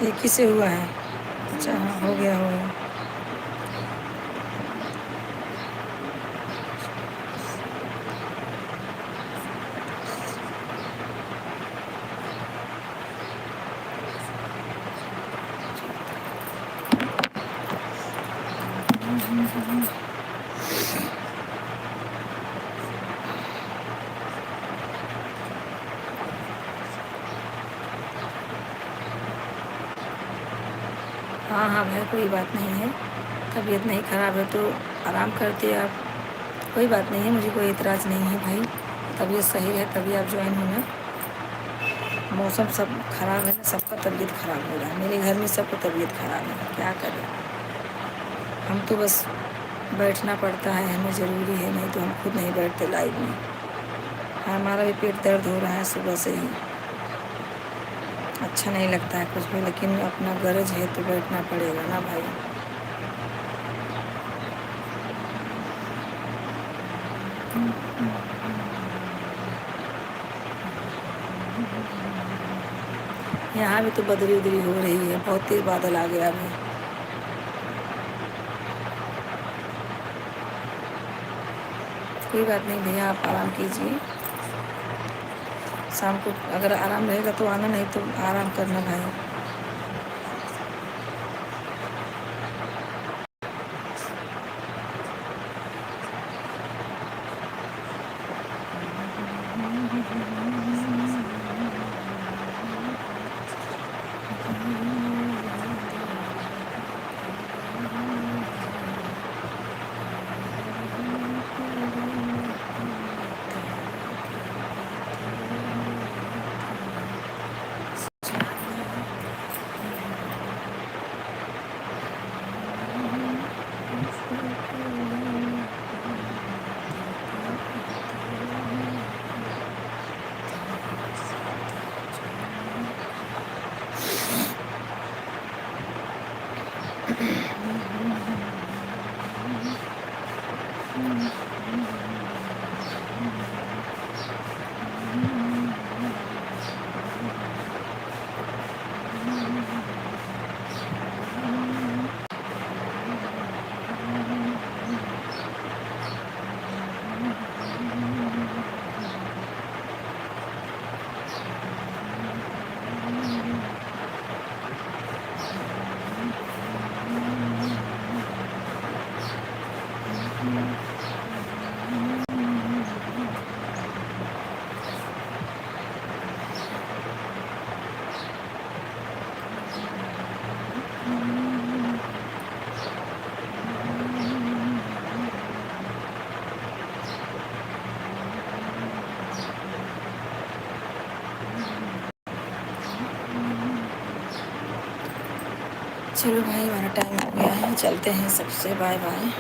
Speaker 1: एक ही से हुआ है? अच्छा हाँ, हो गया हो गया। हाँ हाँ भाई, कोई बात नहीं है। तबीयत नहीं ख़राब है तो आराम करते आप, कोई बात नहीं है, मुझे कोई एतराज़ नहीं है भाई। तबीयत सही है तभी आप ज्वाइन होना। मौसम सब ख़राब है ना, सबका तबीयत ख़राब हो रहा है, मेरे घर में सबको तबीयत ख़राब है, क्या करें। हम तो बस बैठना पड़ता है, हमें ज़रूरी है, नहीं तो हम खुद नहीं बैठते लाइव में। हमारा भी पेट दर्द हो रहा है सुबह से ही, अच्छा नहीं लगता है कुछ भी, लेकिन अपना गरज है तो बैठना पड़ेगा ना भाई। यहाँ भी तो बदली उदली हो रही है, बहुत तेज़ बादल आ गया अभी। कोई बात नहीं भैया, आप आराम कीजिए। शाम को अगर आराम रहेगा तो आना, नहीं तो आराम करना भाई। चलो भाई, हमारा टाइम हो गया है, चलते हैं, सबसे बाय बाय।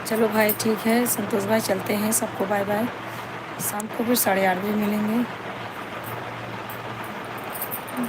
Speaker 1: चलो भाई, ठीक है संतोष भाई, चलते हैं, सबको बाय बाय। शाम को फिर 8:30 बजे मिलेंगे।